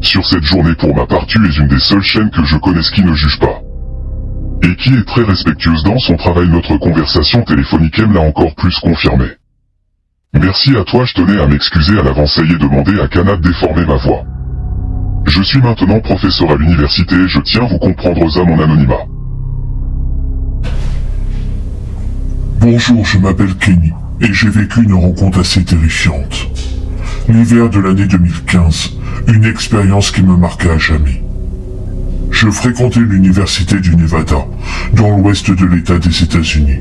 Sur cette journée pour ma part, tu es une des seules chaînes que je connaisse qui ne juge pas. Et qui est très respectueuse dans son travail. Notre conversation téléphonique l'a encore plus confirmé. Merci à toi, je tenais à m'excuser à l'avance et demander à Kana de déformer ma voix. Je suis maintenant professeur à l'université et je tiens à vous comprendre à mon anonymat. Bonjour, je m'appelle Kenny, et j'ai vécu une rencontre assez terrifiante. L'hiver de l'année 2015, une expérience qui me marqua à jamais. Je fréquentais l'université du Nevada, dans l'ouest de l'État des États-Unis,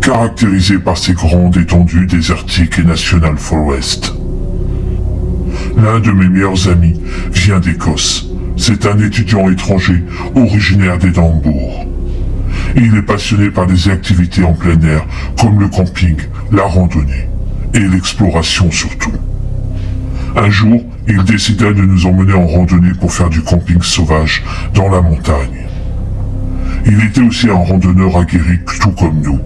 caractérisée par ses grandes étendues désertiques et national forest. L'un de mes meilleurs amis vient d'Écosse. C'est un étudiant étranger, originaire d'Édimbourg. Il est passionné par les activités en plein air, comme le camping, la randonnée, et l'exploration surtout. Un jour, il décida de nous emmener en randonnée pour faire du camping sauvage dans la montagne. Il était aussi un randonneur aguerri tout comme nous,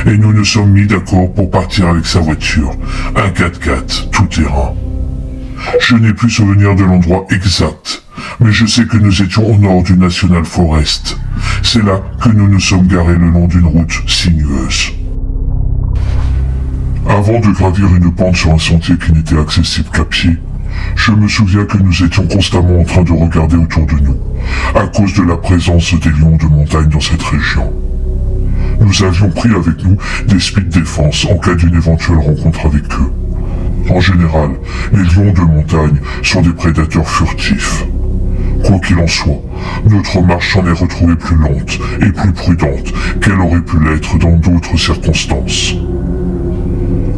et nous nous sommes mis d'accord pour partir avec sa voiture, un 4x4 tout-terrain. Je n'ai plus souvenir de l'endroit exact, mais je sais que nous étions au nord du National Forest. C'est là que nous nous sommes garés le long d'une route sinueuse. Avant de gravir une pente sur un sentier qui n'était accessible qu'à pied, je me souviens que nous étions constamment en train de regarder autour de nous, à cause de la présence des lions de montagne dans cette région. Nous avions pris avec nous des speed défense en cas d'une éventuelle rencontre avec eux. En général, les lions de montagne sont des prédateurs furtifs. Quoi qu'il en soit, notre marche s'en est retrouvée plus lente et plus prudente qu'elle aurait pu l'être dans d'autres circonstances.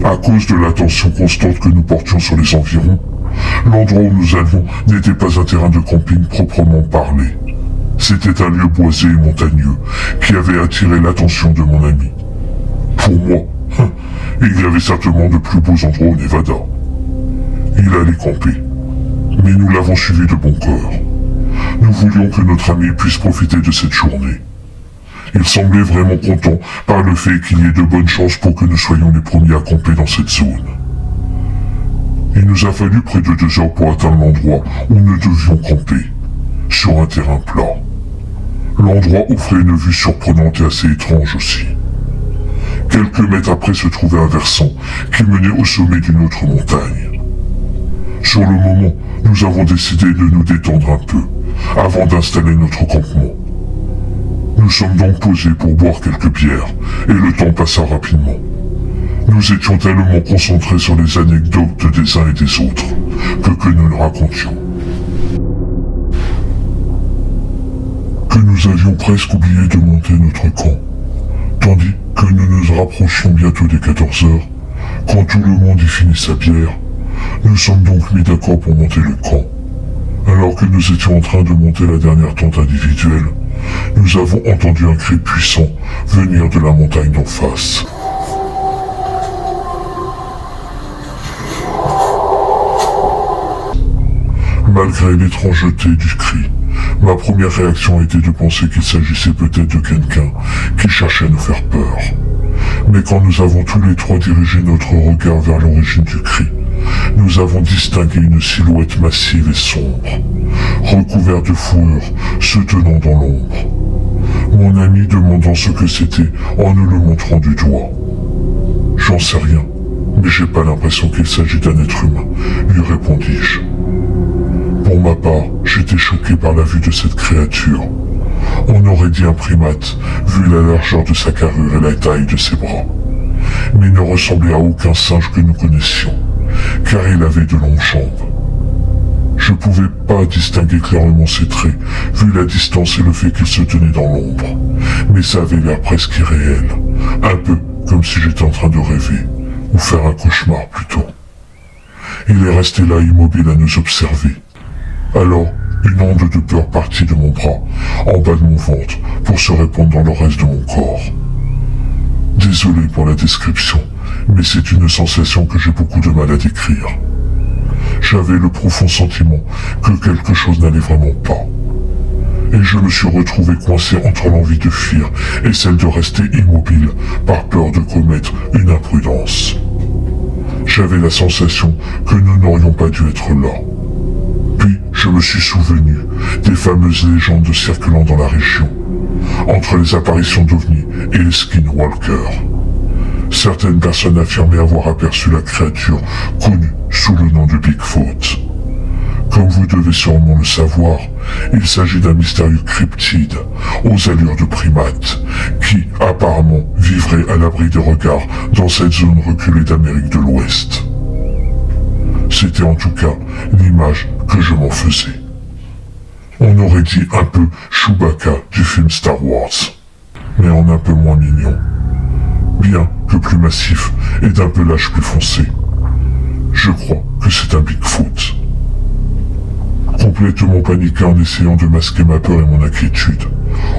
À cause de l'attention constante que nous portions sur les environs, l'endroit où nous allions n'était pas un terrain de camping proprement parlé. C'était un lieu boisé et montagneux qui avait attiré l'attention de mon ami. Pour moi, il y avait certainement de plus beaux endroits au Nevada. Il allait camper, mais nous l'avons suivi de bon cœur. Nous voulions que notre ami puisse profiter de cette journée. Il semblait vraiment content par le fait qu'il y ait de bonnes chances pour que nous soyons les premiers à camper dans cette zone. Il nous a fallu près de 2 heures pour atteindre l'endroit où nous devions camper, sur un terrain plat. L'endroit offrait une vue surprenante et assez étrange aussi. Quelques mètres après se trouvait un versant qui menait au sommet d'une autre montagne. Sur le moment, nous avons décidé de nous détendre un peu, avant d'installer notre campement. Nous sommes donc posés pour boire quelques bières, et le temps passa rapidement. Nous étions tellement concentrés sur les anecdotes des uns et des autres, que nous nous racontions. Que nous avions presque oublié de monter notre camp, tandis que nous nous rapprochions bientôt des 14 heures, quand tout le monde y finit sa bière. Nous sommes donc mis d'accord pour monter le camp. Alors que nous étions en train de monter la dernière tente individuelle, nous avons entendu un cri puissant venir de la montagne d'en face. Malgré l'étrangeté du cri, ma première réaction a été de penser qu'il s'agissait peut-être de quelqu'un qui cherchait à nous faire peur. Mais quand nous avons tous les trois dirigé notre regard vers l'origine du cri, nous avons distingué une silhouette massive et sombre, recouverte de fourrure, se tenant dans l'ombre. Mon ami demandant ce que c'était en nous le montrant du doigt. J'en sais rien, mais j'ai pas l'impression qu'il s'agit d'un être humain, lui répondis-je. Pour ma part, j'étais choqué par la vue de cette créature. On aurait dit un primate, vu la largeur de sa carrure et la taille de ses bras. mais ne ressemblait à aucun singe que nous connaissions, car il avait de longues jambes. Je pouvais pas distinguer clairement ses traits, vu la distance et le fait qu'il se tenait dans l'ombre, mais ça avait l'air presque irréel, un peu comme si j'étais en train de rêver, ou faire un cauchemar plutôt. Il est resté là immobile à nous observer. Alors, une onde de peur partit de mon bras, en bas de mon ventre, pour se répandre dans le reste de mon corps. Désolé pour la description, mais c'est une sensation que j'ai beaucoup de mal à décrire. J'avais le profond sentiment que quelque chose n'allait vraiment pas. Et je me suis retrouvé coincé entre l'envie de fuir et celle de rester immobile par peur de commettre une imprudence. J'avais la sensation que nous n'aurions pas dû être là. Puis je me suis souvenu des fameuses légendes circulant dans la région, entre les apparitions d'OVNI et les skinwalkers. Certaines personnes affirmaient avoir aperçu la créature connue sous le nom de Bigfoot. Comme vous devez sûrement le savoir, il s'agit d'un mystérieux cryptide aux allures de primate qui, apparemment, vivrait à l'abri des regards dans cette zone reculée d'Amérique de l'Ouest. C'était en tout cas l'image que je m'en faisais. On aurait dit un peu Chewbacca du film Star Wars, mais en un peu moins mignon. Bien que plus massif et d'un pelage plus foncé. Je crois que c'est un Bigfoot. Complètement paniqué en essayant de masquer ma peur et mon inquiétude.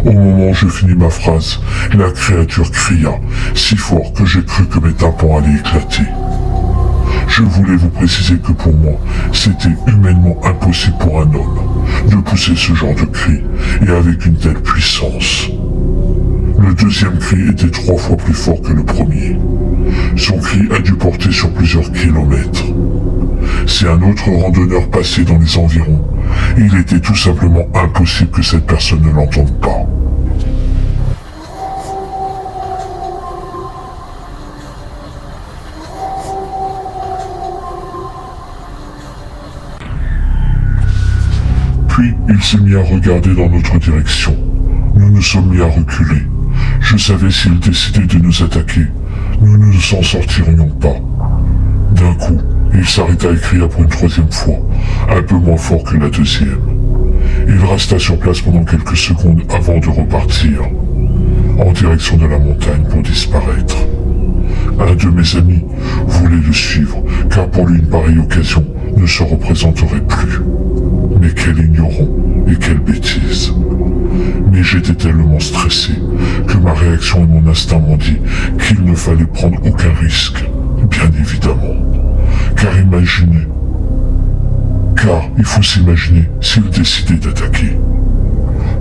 Au moment où je finis ma phrase, la créature cria, si fort que j'ai cru que mes tympans allaient éclater. Je voulais vous préciser que pour moi, c'était humainement impossible pour un homme de pousser ce genre de cri, et avec une telle puissance. Le deuxième cri était 3 fois plus fort que le premier. Son cri a dû porter sur plusieurs kilomètres. Si un autre randonneur passait dans les environs, il était tout simplement impossible que cette personne ne l'entende pas. Puis, il s'est mis à regarder dans notre direction. Nous nous sommes mis à reculer. Je savais s'il décidait de nous attaquer, nous ne nous en sortirions pas. D'un coup, il s'arrêta et cria pour une 3e fois, un peu moins fort que la 2e. Il resta sur place pendant quelques secondes avant de repartir, en direction de la montagne pour disparaître. Un de mes amis voulait le suivre, car pour lui une pareille occasion ne se représenterait plus. Mais quel ignorant et quelle bêtise. Mais j'étais tellement stressé que ma réaction et mon instinct m'ont dit qu'il ne fallait prendre aucun risque, bien évidemment. Car il faut s'imaginer s'il décidait d'attaquer.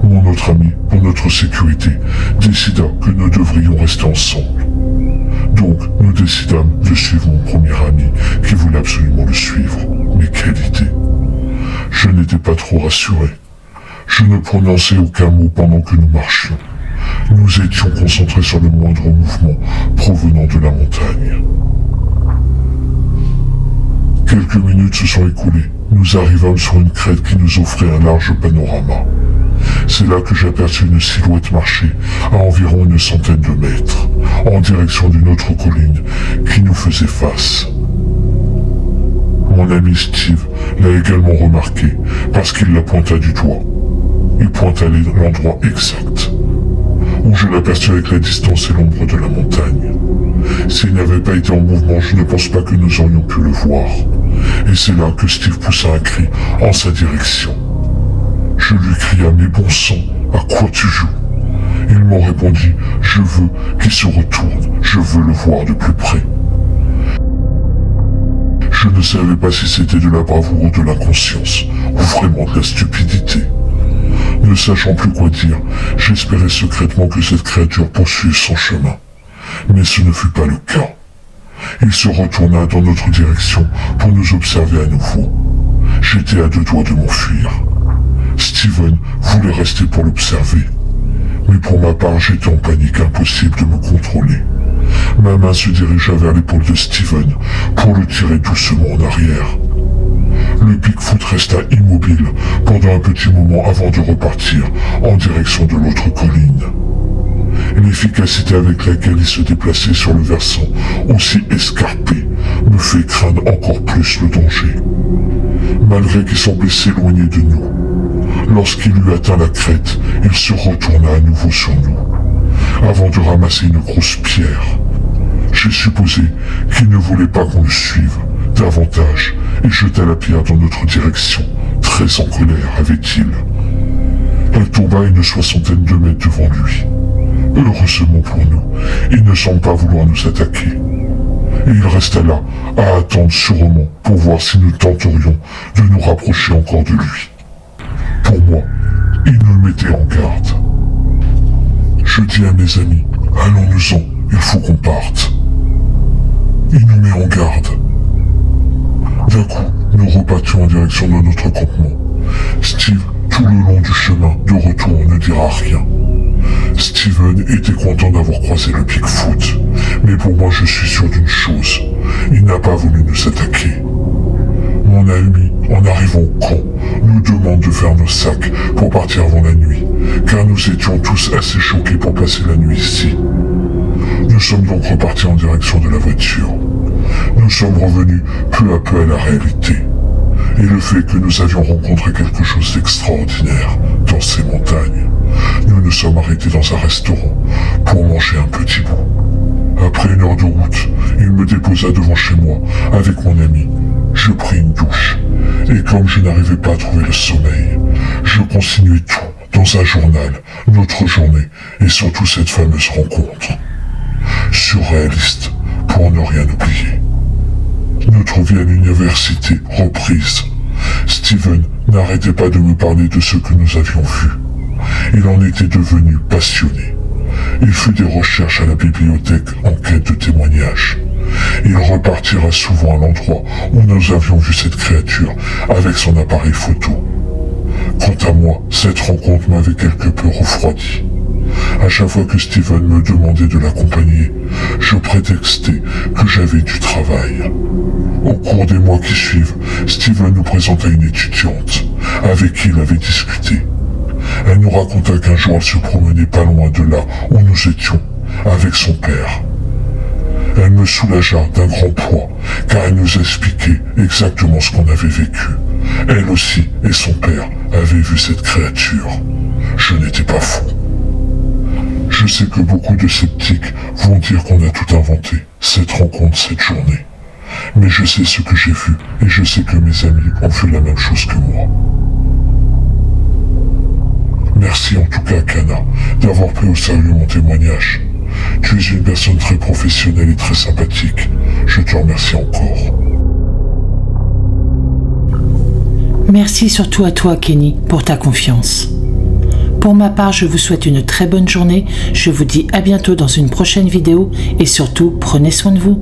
Mon autre ami, pour notre sécurité, décida que nous devrions rester ensemble. Donc, nous décidâmes de suivre mon premier ami qui voulait absolument le suivre. Mais quelle idée! Je n'étais pas trop rassuré. Je ne prononçais aucun mot pendant que nous marchions. Nous étions concentrés sur le moindre mouvement provenant de la montagne. Quelques minutes se sont écoulées. Nous arrivâmes sur une crête qui nous offrait un large panorama. C'est là que j'aperçus une silhouette marcher à environ une centaine de mètres, en direction d'une autre colline qui nous faisait face. Mon ami Steve l'a également remarqué parce qu'il la pointa du doigt. Il pointa l'endroit exact, où je l'aperçus avec la distance et l'ombre de la montagne. S'il n'avait pas été en mouvement, je ne pense pas que nous aurions pu le voir. Et c'est là que Steve poussa un cri en sa direction. Je lui cria, mais bon sang, à quoi tu joues? Il m'en répondit, je veux qu'il se retourne, je veux le voir de plus près. Je ne savais pas si c'était de la bravoure ou de l'inconscience, ou vraiment de la stupidité. Ne sachant plus quoi dire, j'espérais secrètement que cette créature poursuive son chemin. Mais ce ne fut pas le cas. Il se retourna dans notre direction pour nous observer à nouveau. J'étais à 2 doigts de m'enfuir. Steven voulait rester pour l'observer. Mais pour ma part, j'étais en panique, impossible de me contrôler. Ma main se dirigea vers l'épaule de Steven pour le tirer doucement en arrière. Le Bigfoot resta immobile pendant un petit moment avant de repartir en direction de l'autre colline. L'efficacité avec laquelle il se déplaçait sur le versant aussi escarpé me fait craindre encore plus le danger. Malgré qu'il semblait s'éloigner de nous, lorsqu'il eut atteint la crête, il se retourna à nouveau sur nous, avant de ramasser une grosse pierre. J'ai supposé qu'il ne voulait pas qu'on le suive davantage et jeta la pierre dans notre direction, très en colère, avait-il. Elle tomba à une 60aine de mètres devant lui. Heureusement pour nous, il ne semble pas vouloir nous attaquer. Et il resta là, à attendre sûrement pour voir si nous tenterions de nous rapprocher encore de lui. Pour moi, il nous mettait en garde. Je dis à mes amis, allons-nous-en, il faut qu'on parte. Il nous met en garde. D'un coup, nous repartions en direction de notre campement. Steve, tout le long du chemin de retour, ne dira rien. Steven était content d'avoir croisé le Bigfoot, mais pour moi je suis sûr d'une chose, il n'a pas voulu nous attaquer. Mon ami, en arrivant au camp, nous demande de faire nos sacs pour partir avant la nuit, car nous étions tous assez choqués pour passer la nuit ici. Nous sommes donc repartis en direction de la voiture. Nous sommes revenus peu à peu à la réalité. Et le fait que nous avions rencontré quelque chose d'extraordinaire dans ces montagnes, nous nous sommes arrêtés dans un restaurant pour manger un petit bout. Après 1 heure de route, il me déposa devant chez moi avec mon ami. Je pris une douche, et comme je n'arrivais pas à trouver le sommeil, je continuais tout dans un journal, notre journée, et surtout cette fameuse rencontre. Surréaliste, pour ne rien oublier. Notre vie à l'université reprise. Steven n'arrêtait pas de me parler de ce que nous avions vu. Il en était devenu passionné. Il fit des recherches à la bibliothèque en quête de témoignages. Il repartira souvent à l'endroit où nous avions vu cette créature avec son appareil photo. Quant à moi, cette rencontre m'avait quelque peu refroidi. À chaque fois que Steven me demandait de l'accompagner, je prétextais que j'avais du travail. Au cours des mois qui suivent, Steven nous présenta une étudiante avec qui il avait discuté. Elle nous raconta qu'un jour elle se promenait pas loin de là où nous étions, avec son père. Elle me soulagea d'un grand poids, car elle nous expliquait exactement ce qu'on avait vécu. Elle aussi et son père avaient vu cette créature. Je n'étais pas fou. Je sais que beaucoup de sceptiques vont dire qu'on a tout inventé, cette rencontre, cette journée. Mais je sais ce que j'ai vu, et je sais que mes amis ont vu la même chose que moi. Merci en tout cas, Kana, d'avoir pris au sérieux mon témoignage. Tu es une personne très professionnelle et très sympathique. Je te remercie encore. Merci surtout à toi, Kenny, pour ta confiance. Pour ma part, je vous souhaite une très bonne journée. Je vous dis à bientôt dans une prochaine vidéo et surtout, prenez soin de vous.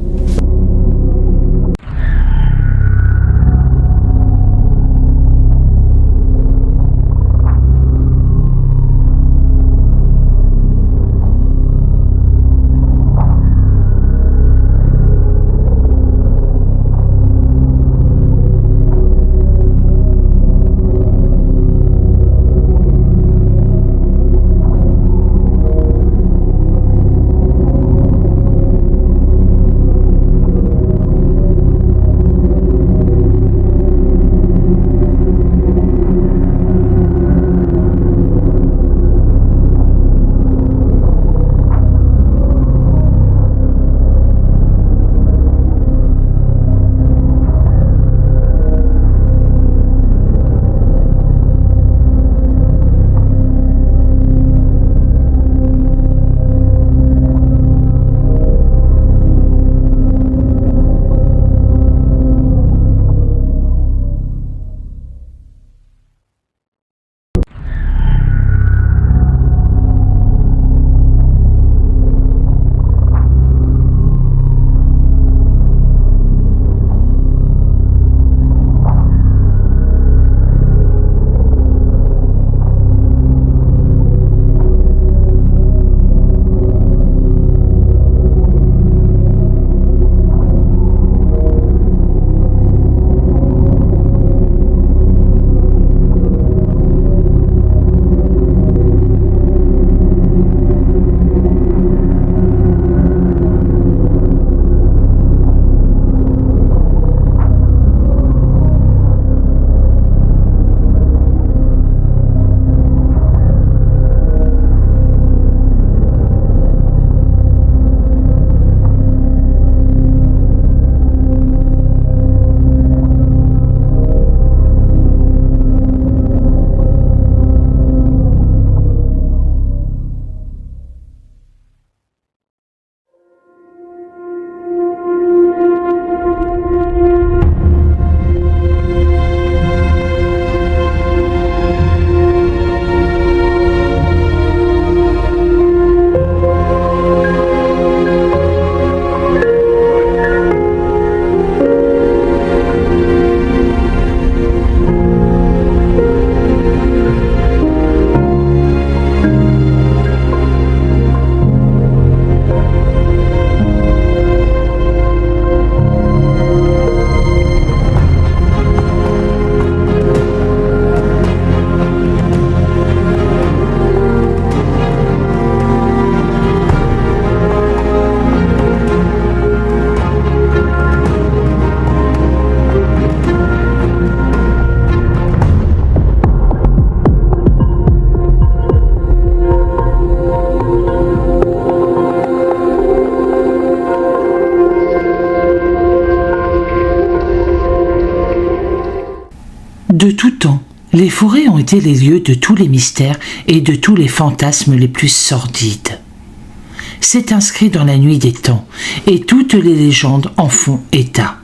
De tout temps, les forêts ont été les lieux de tous les mystères et de tous les fantasmes les plus sordides. C'est inscrit dans la nuit des temps, et toutes les légendes en font état.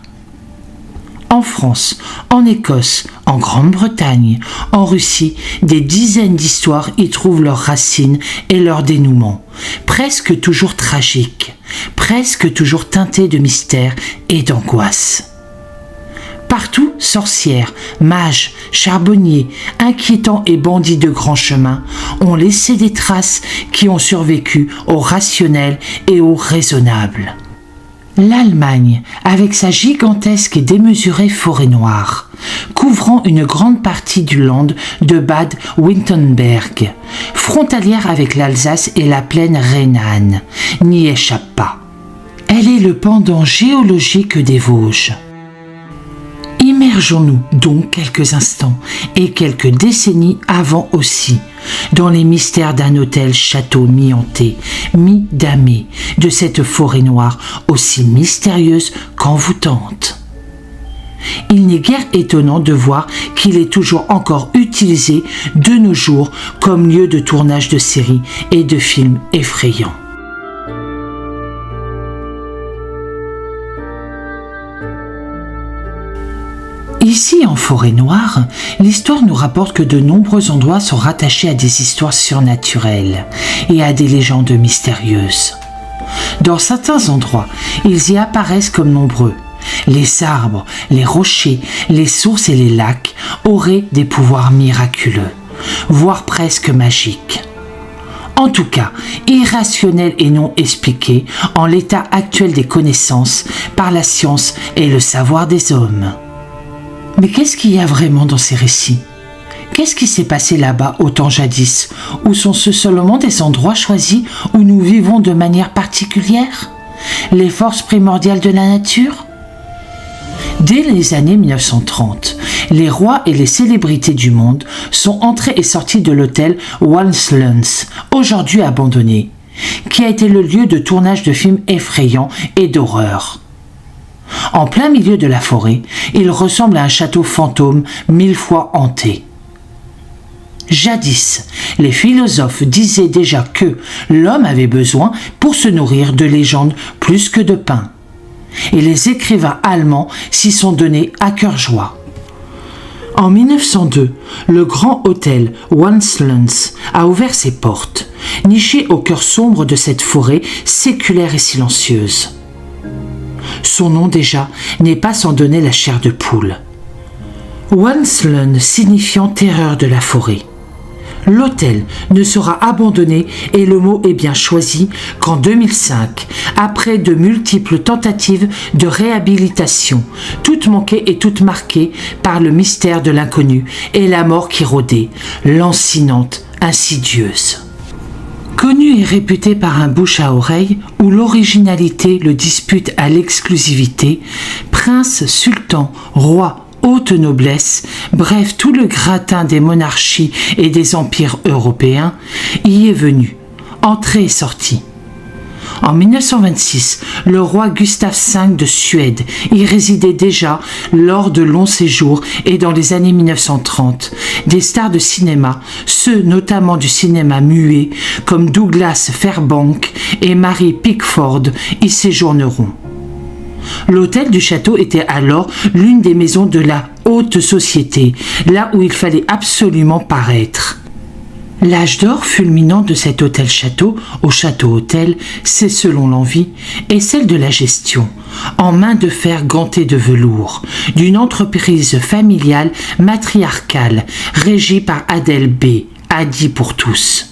En France, en Écosse, en Grande-Bretagne, en Russie, des dizaines d'histoires y trouvent leurs racines et leur dénouement, presque toujours tragiques, presque toujours teintés de mystère et d'angoisse. Partout, sorcières, mages, charbonniers, inquiétants et bandits de grands chemins ont laissé des traces qui ont survécu au rationnel et au raisonnable. L'Allemagne, avec sa gigantesque et démesurée forêt noire, couvrant une grande partie du land de Bade-Württemberg, frontalière avec l'Alsace et la plaine rhénane, n'y échappe pas. Elle est le pendant géologique des Vosges. Immergeons-nous donc quelques instants et quelques décennies avant aussi dans les mystères d'un hôtel-château mi-hanté, mi-damé de cette forêt noire aussi mystérieuse qu'envoûtante. Il n'est guère étonnant de voir qu'il est toujours encore utilisé de nos jours comme lieu de tournage de séries et de films effrayants. Ici, en Forêt Noire, l'histoire nous rapporte que de nombreux endroits sont rattachés à des histoires surnaturelles et à des légendes mystérieuses. Dans certains endroits, ils y apparaissent comme nombreux. Les arbres, les rochers, les sources et les lacs auraient des pouvoirs miraculeux, voire presque magiques. En tout cas, irrationnels et non expliqués en l'état actuel des connaissances par la science et le savoir des hommes. Mais qu'est-ce qu'il y a vraiment dans ces récits ? Qu'est-ce qui s'est passé là-bas au temps jadis ? Ou sont-ce seulement des endroits choisis où nous vivons de manière particulière ? Les forces primordiales de la nature ? Dès les années 1930, les rois et les célébrités du monde sont entrés et sortis de l'hôtel Walslunds, aujourd'hui abandonné, qui a été le lieu de tournage de films effrayants et d'horreur. En plein milieu de la forêt, il ressemble à un château fantôme 1000 fois hanté. Jadis, les philosophes disaient déjà que l'homme avait besoin pour se nourrir de légendes plus que de pain. Et les écrivains allemands s'y sont donnés à cœur joie. En 1902, le grand hôtel Walslunds a ouvert ses portes, niché au cœur sombre de cette forêt séculaire et silencieuse. Son nom déjà n'est pas sans donner la chair de poule. Walslunds signifiant terreur de la forêt. L'hôtel ne sera abandonné, et le mot est bien choisi, qu'en 2005, après de multiples tentatives de réhabilitation, toutes manquées et toutes marquées par le mystère de l'inconnu et la mort qui rôdait, lancinante, insidieuse. Connu et réputé par un bouche à oreille, où l'originalité le dispute à l'exclusivité, prince, sultan, roi, haute noblesse, bref tout le gratin des monarchies et des empires européens, y est venu, entré et sorti. En 1926, le roi Gustave V de Suède y résidait déjà lors de longs séjours, et dans les années 1930, des stars de cinéma, ceux notamment du cinéma muet, comme Douglas Fairbanks et Mary Pickford, y séjourneront. L'hôtel du château était alors l'une des maisons de la haute société, là où il fallait absolument paraître. L'âge d'or fulminant de cet hôtel-château, au château-hôtel, c'est selon l'envie, et celle de la gestion, en main de fer gantée de velours, d'une entreprise familiale matriarcale, régie par Adèle B., Adi pour tous.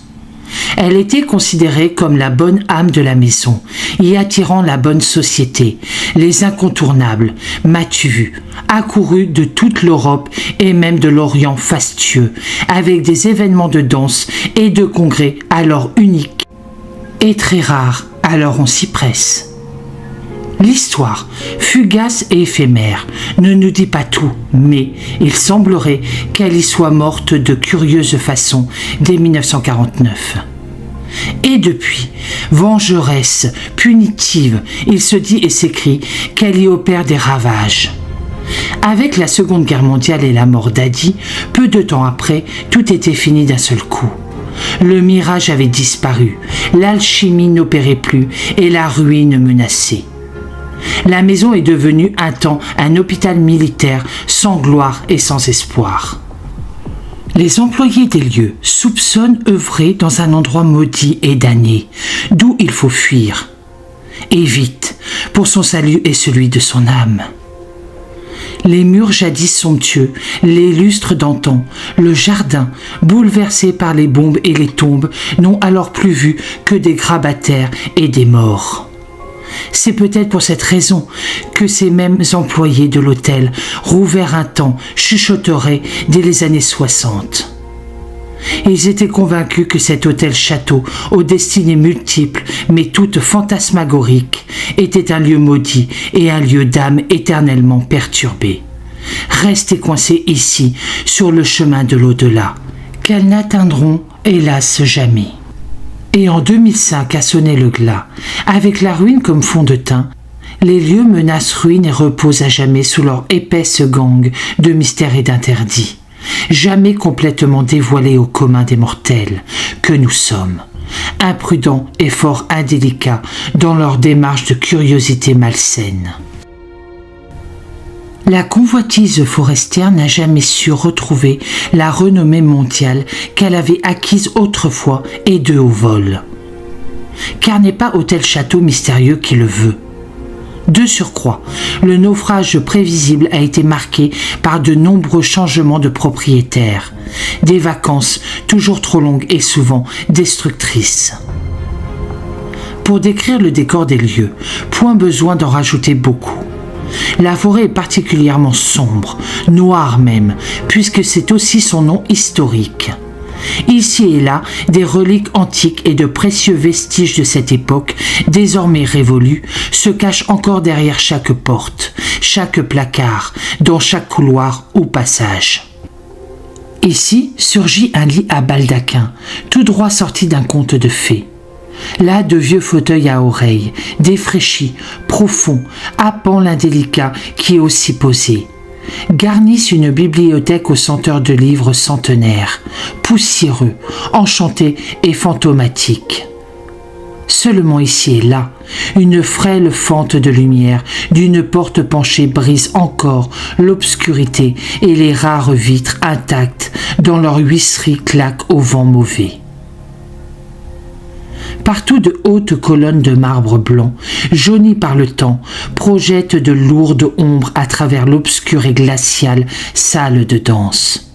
Elle était considérée comme la bonne âme de la maison, y attirant la bonne société, les incontournables, m'as-tu vu, accourus de toute l'Europe et même de l'Orient fastueux, avec des événements de danse et de congrès alors uniques et très rares, alors on s'y presse. L'histoire, fugace et éphémère, ne nous dit pas tout, mais il semblerait qu'elle y soit morte de curieuse façon dès 1949. Et depuis, vengeresse, punitive, il se dit et s'écrit qu'elle y opère des ravages. Avec la Seconde Guerre mondiale et la mort d'Adi, peu de temps après, tout était fini d'un seul coup. Le mirage avait disparu, l'alchimie n'opérait plus et la ruine menaçait. La maison est devenue un temps un hôpital militaire sans gloire et sans espoir. Les employés des lieux soupçonnent œuvrer dans un endroit maudit et damné, d'où il faut fuir. Et vite, pour son salut et celui de son âme. Les murs jadis somptueux, les lustres d'antan, le jardin, bouleversé par les bombes et les tombes, n'ont alors plus vu que des grabataires et des morts. C'est peut-être pour cette raison que ces mêmes employés de l'hôtel, rouverts un temps, chuchoteraient dès les années 60. Ils étaient convaincus que cet hôtel-château, aux destinées multiples mais toutes fantasmagoriques, était un lieu maudit et un lieu d'âme éternellement perturbée. Restés coincés ici, sur le chemin de l'au-delà, qu'elles n'atteindront, hélas, jamais. Et en 2005 a sonné le glas. Avec la ruine comme fond de teint, les lieux menacent ruine et reposent à jamais sous leur épaisse gangue de mystères et d'interdits. Jamais complètement dévoilés au commun des mortels que nous sommes, imprudents et fort indélicats dans leur démarche de curiosité malsaine. La convoitise forestière n'a jamais su retrouver la renommée mondiale qu'elle avait acquise autrefois et de haut vol. Car n'est pas hôtel-château mystérieux qui le veut. De surcroît, le naufrage prévisible a été marqué par de nombreux changements de propriétaires, des vacances toujours trop longues et souvent destructrices. Pour décrire le décor des lieux, point besoin d'en rajouter beaucoup. La forêt est particulièrement sombre, noire même, puisque c'est aussi son nom historique. Ici et là, des reliques antiques et de précieux vestiges de cette époque, désormais révolus, se cachent encore derrière chaque porte, chaque placard, dans chaque couloir ou passage. Ici surgit un lit à baldaquin, tout droit sorti d'un conte de fées. Là, de vieux fauteuils à oreilles, défraîchis, profonds, happant l'indélicat qui est aussi posé, garnissent une bibliothèque aux senteurs de livres centenaires, poussiéreux, enchantés et fantomatiques. Seulement ici et là, une frêle fente de lumière d'une porte penchée brise encore l'obscurité et les rares vitres intactes dont leur huisserie claque au vent mauvais. Partout de hautes colonnes de marbre blanc, jaunies par le temps, projettent de lourdes ombres à travers l'obscure et glaciale salle de danse.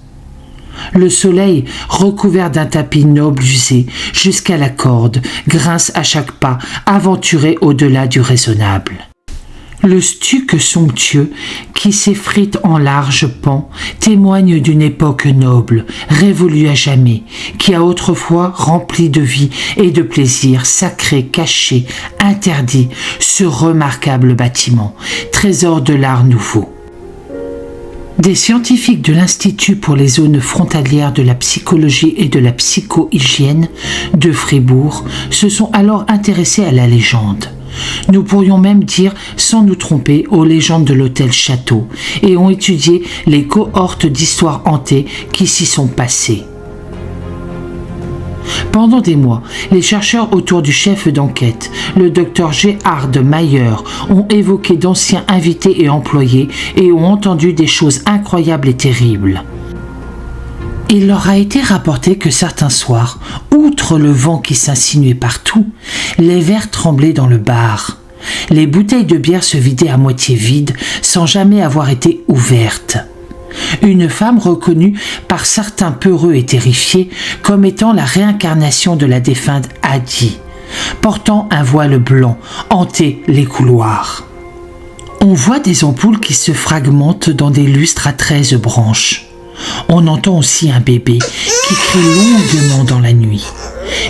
Le soleil, recouvert d'un tapis noble usé jusqu'à la corde, grince à chaque pas, aventuré au-delà du raisonnable. Le stuc somptueux, qui s'effrite en larges pans, témoigne d'une époque noble, révolue à jamais, qui a autrefois rempli de vie et de plaisir sacré, caché, interdit, ce remarquable bâtiment, trésor de l'art nouveau. Des scientifiques de l'Institut pour les zones frontalières de la psychologie et de la psycho-hygiène de Fribourg se sont alors intéressés à la légende. Nous pourrions même dire, sans nous tromper, aux légendes de l'hôtel-château et ont étudié les cohortes d'histoires hantées qui s'y sont passées. Pendant des mois, les chercheurs autour du chef d'enquête, le Dr Gerhard Mayer, ont évoqué d'anciens invités et employés et ont entendu des choses incroyables et terribles. Il leur a été rapporté que certains soirs, outre le vent qui s'insinuait partout, les verres tremblaient dans le bar. Les bouteilles de bière se vidaient à moitié vides, sans jamais avoir été ouvertes. Une femme reconnue par certains peureux et terrifiés comme étant la réincarnation de la défunte Adi, portant un voile blanc, hantait les couloirs. On voit des ampoules qui se fragmentent dans des lustres à 13 branches. On entend aussi un bébé qui crie longuement dans la nuit,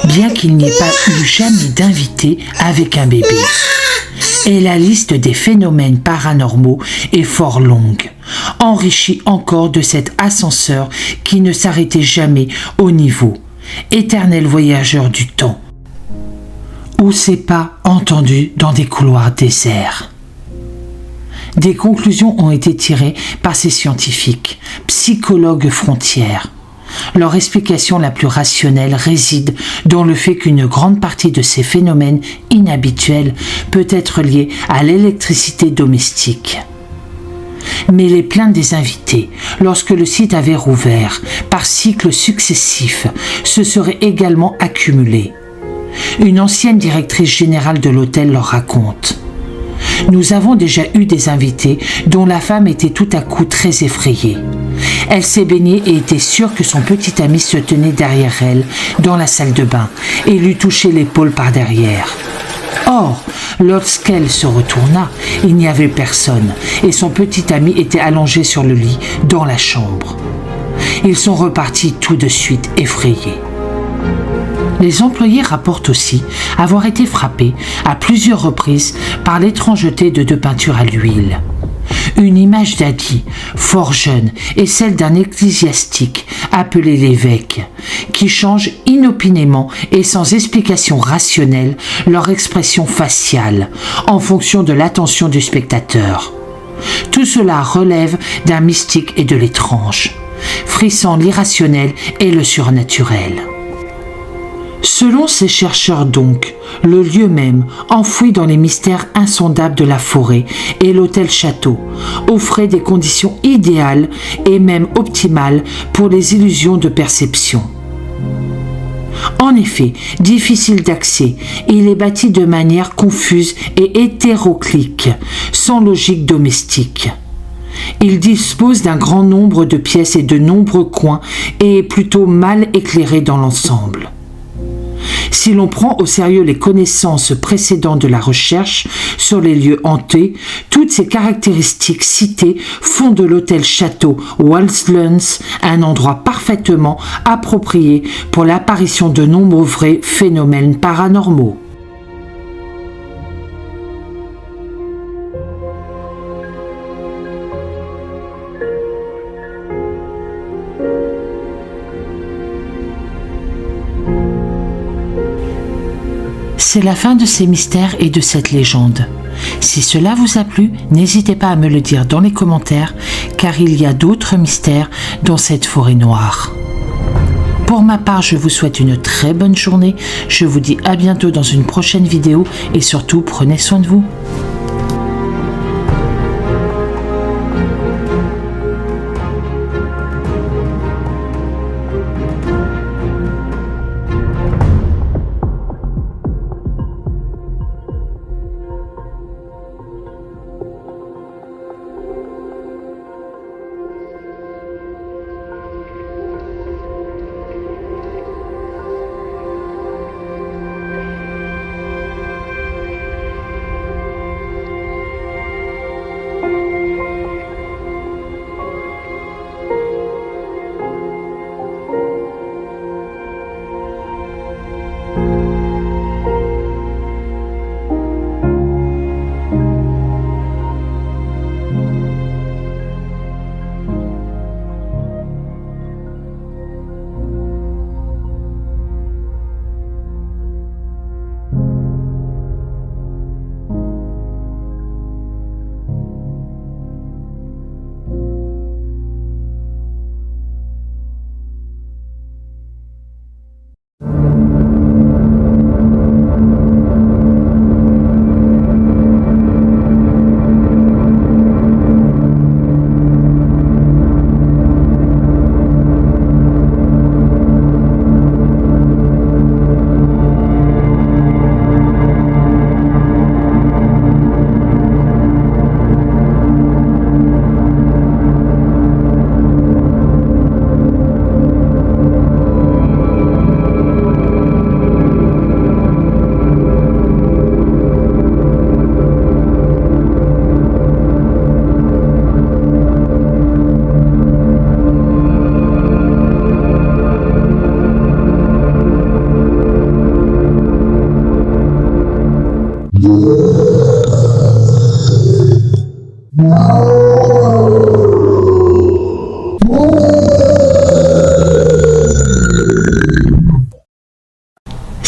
bien qu'il n'y ait pas eu jamais d'invité avec un bébé. Et la liste des phénomènes paranormaux est fort longue, enrichie encore de cet ascenseur qui ne s'arrêtait jamais au niveau, éternel voyageur du temps, ou ses pas entendus dans des couloirs déserts. Des conclusions ont été tirées par ces scientifiques, psychologues frontières. Leur explication la plus rationnelle réside dans le fait qu'une grande partie de ces phénomènes inhabituels peut être liée à l'électricité domestique. Mais les plaintes des invités, lorsque le site avait rouvert, par cycles successifs, se seraient également accumulées. Une ancienne directrice générale de l'hôtel leur raconte. Nous avons déjà eu des invités dont la femme était tout à coup très effrayée. Elle s'est baignée et était sûre que son petit ami se tenait derrière elle dans la salle de bain et lui touchait l'épaule par derrière. Or, lorsqu'elle se retourna, il n'y avait personne et son petit ami était allongé sur le lit dans la chambre. Ils sont repartis tout de suite effrayés. Les employés rapportent aussi avoir été frappés à plusieurs reprises par l'étrangeté de 2 peintures à l'huile. Une image d'Adi, fort jeune, et celle d'un ecclésiastique appelé l'évêque, qui changent inopinément et sans explication rationnelle leur expression faciale en fonction de l'attention du spectateur. Tout cela relève d'un mystique et de l'étrange, frissant l'irrationnel et le surnaturel. Selon ces chercheurs donc, le lieu même, enfoui dans les mystères insondables de la forêt et l'hôtel-château, offrait des conditions idéales et même optimales pour les illusions de perception. En effet, difficile d'accès, il est bâti de manière confuse et hétéroclite, sans logique domestique. Il dispose d'un grand nombre de pièces et de nombreux coins et est plutôt mal éclairé dans l'ensemble. Si l'on prend au sérieux les connaissances précédentes de la recherche sur les lieux hantés, toutes ces caractéristiques citées font de l'hôtel-château Walslunds un endroit parfaitement approprié pour l'apparition de nombreux vrais phénomènes paranormaux. C'est la fin de ces mystères et de cette légende. Si cela vous a plu, n'hésitez pas à me le dire dans les commentaires, car il y a d'autres mystères dans cette forêt noire. Pour ma part, je vous souhaite une très bonne journée. Je vous dis à bientôt dans une prochaine vidéo et surtout, prenez soin de vous.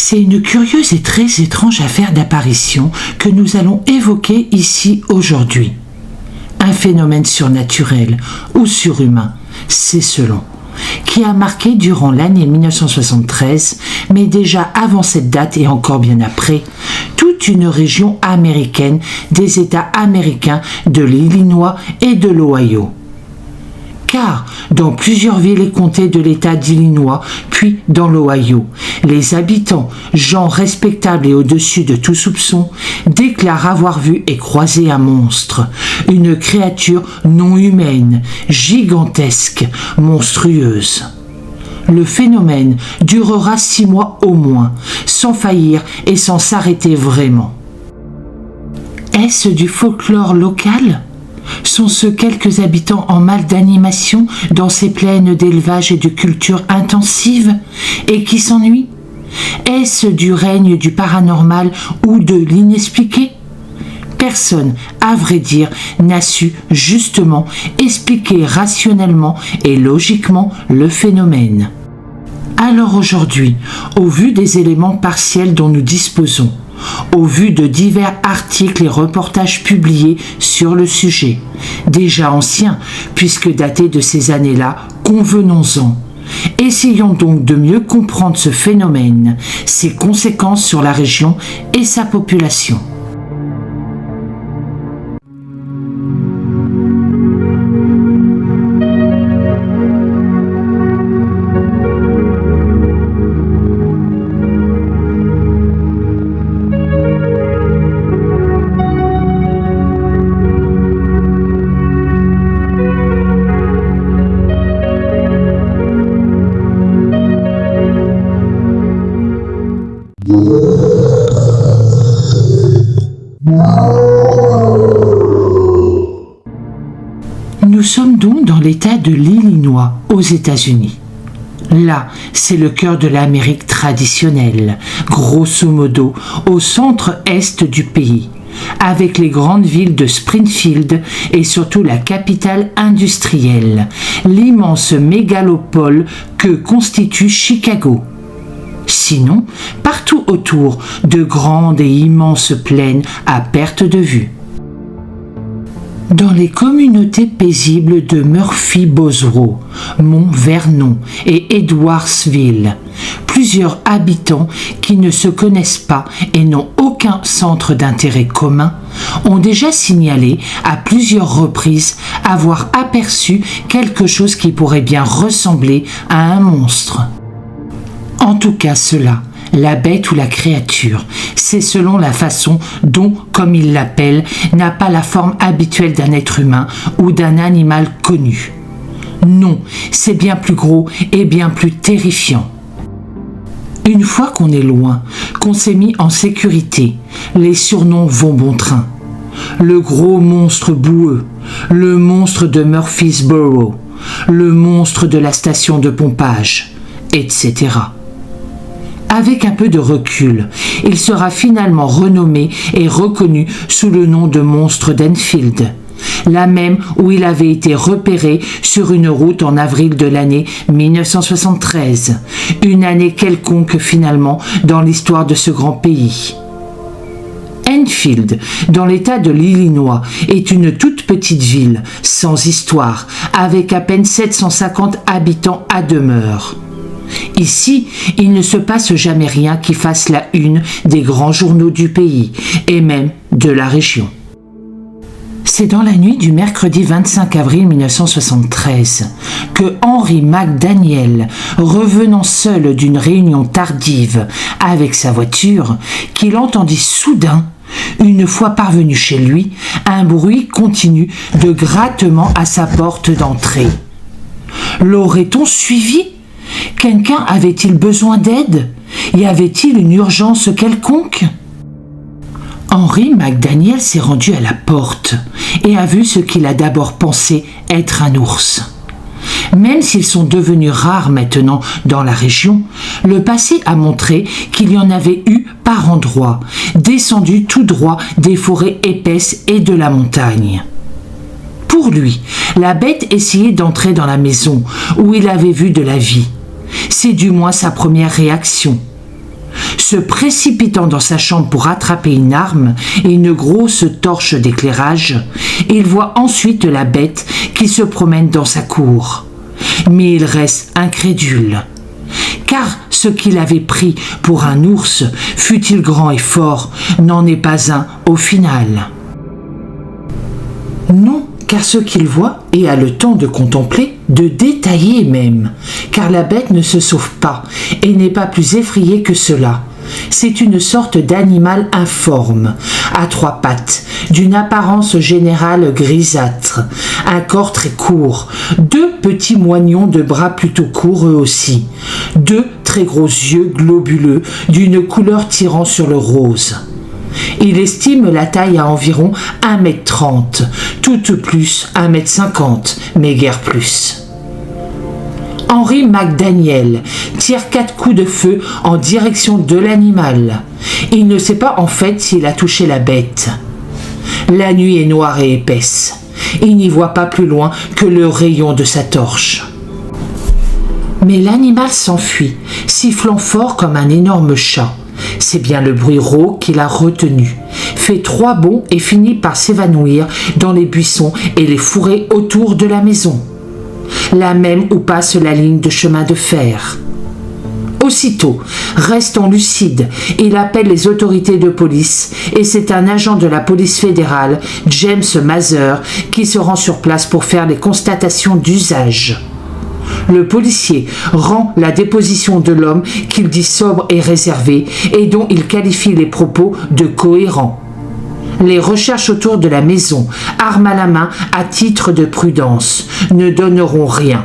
C'est une curieuse et très étrange affaire d'apparition que nous allons évoquer ici aujourd'hui. phénomène surnaturel ou surhumain, c'est selon, qui a marqué durant l'année 1973, mais déjà avant cette date et encore bien après, toute une région américaine des États américains de l'Illinois et de l'Ohio. Car dans plusieurs villes et comtés de l'État d'Illinois, puis dans l'Ohio, les habitants, gens respectables et au-dessus de tout soupçon, déclarent avoir vu et croisé un monstre, une créature non humaine, gigantesque, monstrueuse. Le phénomène durera 6 mois au moins, sans faillir et sans s'arrêter vraiment. Est-ce du folklore local ? Sont-ce quelques habitants en mal d'animation dans ces plaines d'élevage et de culture intensive et qui s'ennuient ? Est-ce du règne du paranormal ou de l'inexpliqué ? Personne, à vrai dire, n'a su justement expliquer rationnellement et logiquement le phénomène. Alors aujourd'hui, au vu des éléments partiels dont nous disposons, au vu de divers articles et reportages publiés sur le sujet, déjà anciens puisque datés de ces années-là, convenons-en. Essayons donc de mieux comprendre ce phénomène, ses conséquences sur la région et sa population. Nous sommes donc dans l'État de l'Illinois, aux États-Unis. Là, c'est le cœur de l'Amérique traditionnelle, grosso modo, au centre-est du pays, avec les grandes villes de Springfield et surtout la capitale industrielle, l'immense mégalopole que constitue Chicago. Sinon, partout autour, de grandes et immenses plaines à perte de vue. Dans les communautés paisibles de Murphy-Boswell, Mont-Vernon et Edwardsville, plusieurs habitants qui ne se connaissent pas et n'ont aucun centre d'intérêt commun ont déjà signalé à plusieurs reprises avoir aperçu quelque chose qui pourrait bien ressembler à un monstre. En tout cas cela, la bête ou la créature, c'est selon la façon dont, comme ils l'appellent, n'a pas la forme habituelle d'un être humain ou d'un animal connu. Non, c'est bien plus gros et bien plus terrifiant. Une fois qu'on est loin, qu'on s'est mis en sécurité, les surnoms vont bon train. Le gros monstre boueux, le monstre de Murfreesboro, le monstre de la station de pompage, etc. Avec un peu de recul, il sera finalement renommé et reconnu sous le nom de monstre d'Enfield, la même où il avait été repéré sur une route en avril de l'année 1973, une année quelconque finalement dans l'histoire de ce grand pays. Enfield, dans l'État de l'Illinois, est une toute petite ville, sans histoire, avec à peine 750 habitants à demeure. Ici, il ne se passe jamais rien qui fasse la une des grands journaux du pays, et même de la région. C'est dans la nuit du mercredi 25 avril 1973 que Henry McDaniel, revenant seul d'une réunion tardive avec sa voiture, qu'il entendit soudain, une fois parvenu chez lui, un bruit continu de grattement à sa porte d'entrée. L'aurait-on suivi ? Quelqu'un avait-il besoin d'aide ? Y avait-il une urgence quelconque ? Henry McDaniel s'est rendu à la porte et a vu ce qu'il a d'abord pensé être un ours. Même s'ils sont devenus rares maintenant dans la région, le passé a montré qu'il y en avait eu par endroits, descendus tout droit des forêts épaisses et de la montagne. Pour lui, la bête essayait d'entrer dans la maison où il avait vu de la vie. C'est du moins sa première réaction. Se précipitant dans sa chambre pour attraper une arme et une grosse torche d'éclairage, il voit ensuite la bête qui se promène dans sa cour. Mais il reste incrédule. Car ce qu'il avait pris pour un ours, fût-il grand et fort, n'en est pas un au final. Non, car ce qu'il voit et a le temps de contempler, de détailler même, car la bête ne se sauve pas et n'est pas plus effrayée que cela. C'est une sorte d'animal informe, à 3 pattes, d'une apparence générale grisâtre, un corps très court, 2 petits moignons de bras plutôt courts eux aussi, 2 très gros yeux globuleux d'une couleur tirant sur le rose. Il estime la taille à environ 1,30 m, tout plus 1,50 m, mais guère plus. Henry McDaniel tire 4 coups de feu en direction de l'animal. Il ne sait pas en fait s'il a touché la bête. La nuit est noire et épaisse. Il n'y voit pas plus loin que le rayon de sa torche. Mais l'animal s'enfuit, sifflant fort comme un énorme chat. C'est bien le bruit rauque qui l'a retenu, fait 3 bonds et finit par s'évanouir dans les buissons et les fourrés autour de la maison. La même où passe la ligne de chemin de fer. Aussitôt, restant lucide, il appelle les autorités de police et c'est un agent de la police fédérale, James Mather, qui se rend sur place pour faire les constatations d'usage. Le policier rend la déposition de l'homme qu'il dit sobre et réservé et dont il qualifie les propos de cohérents. Les recherches autour de la maison, arme à la main à titre de prudence, ne donneront rien.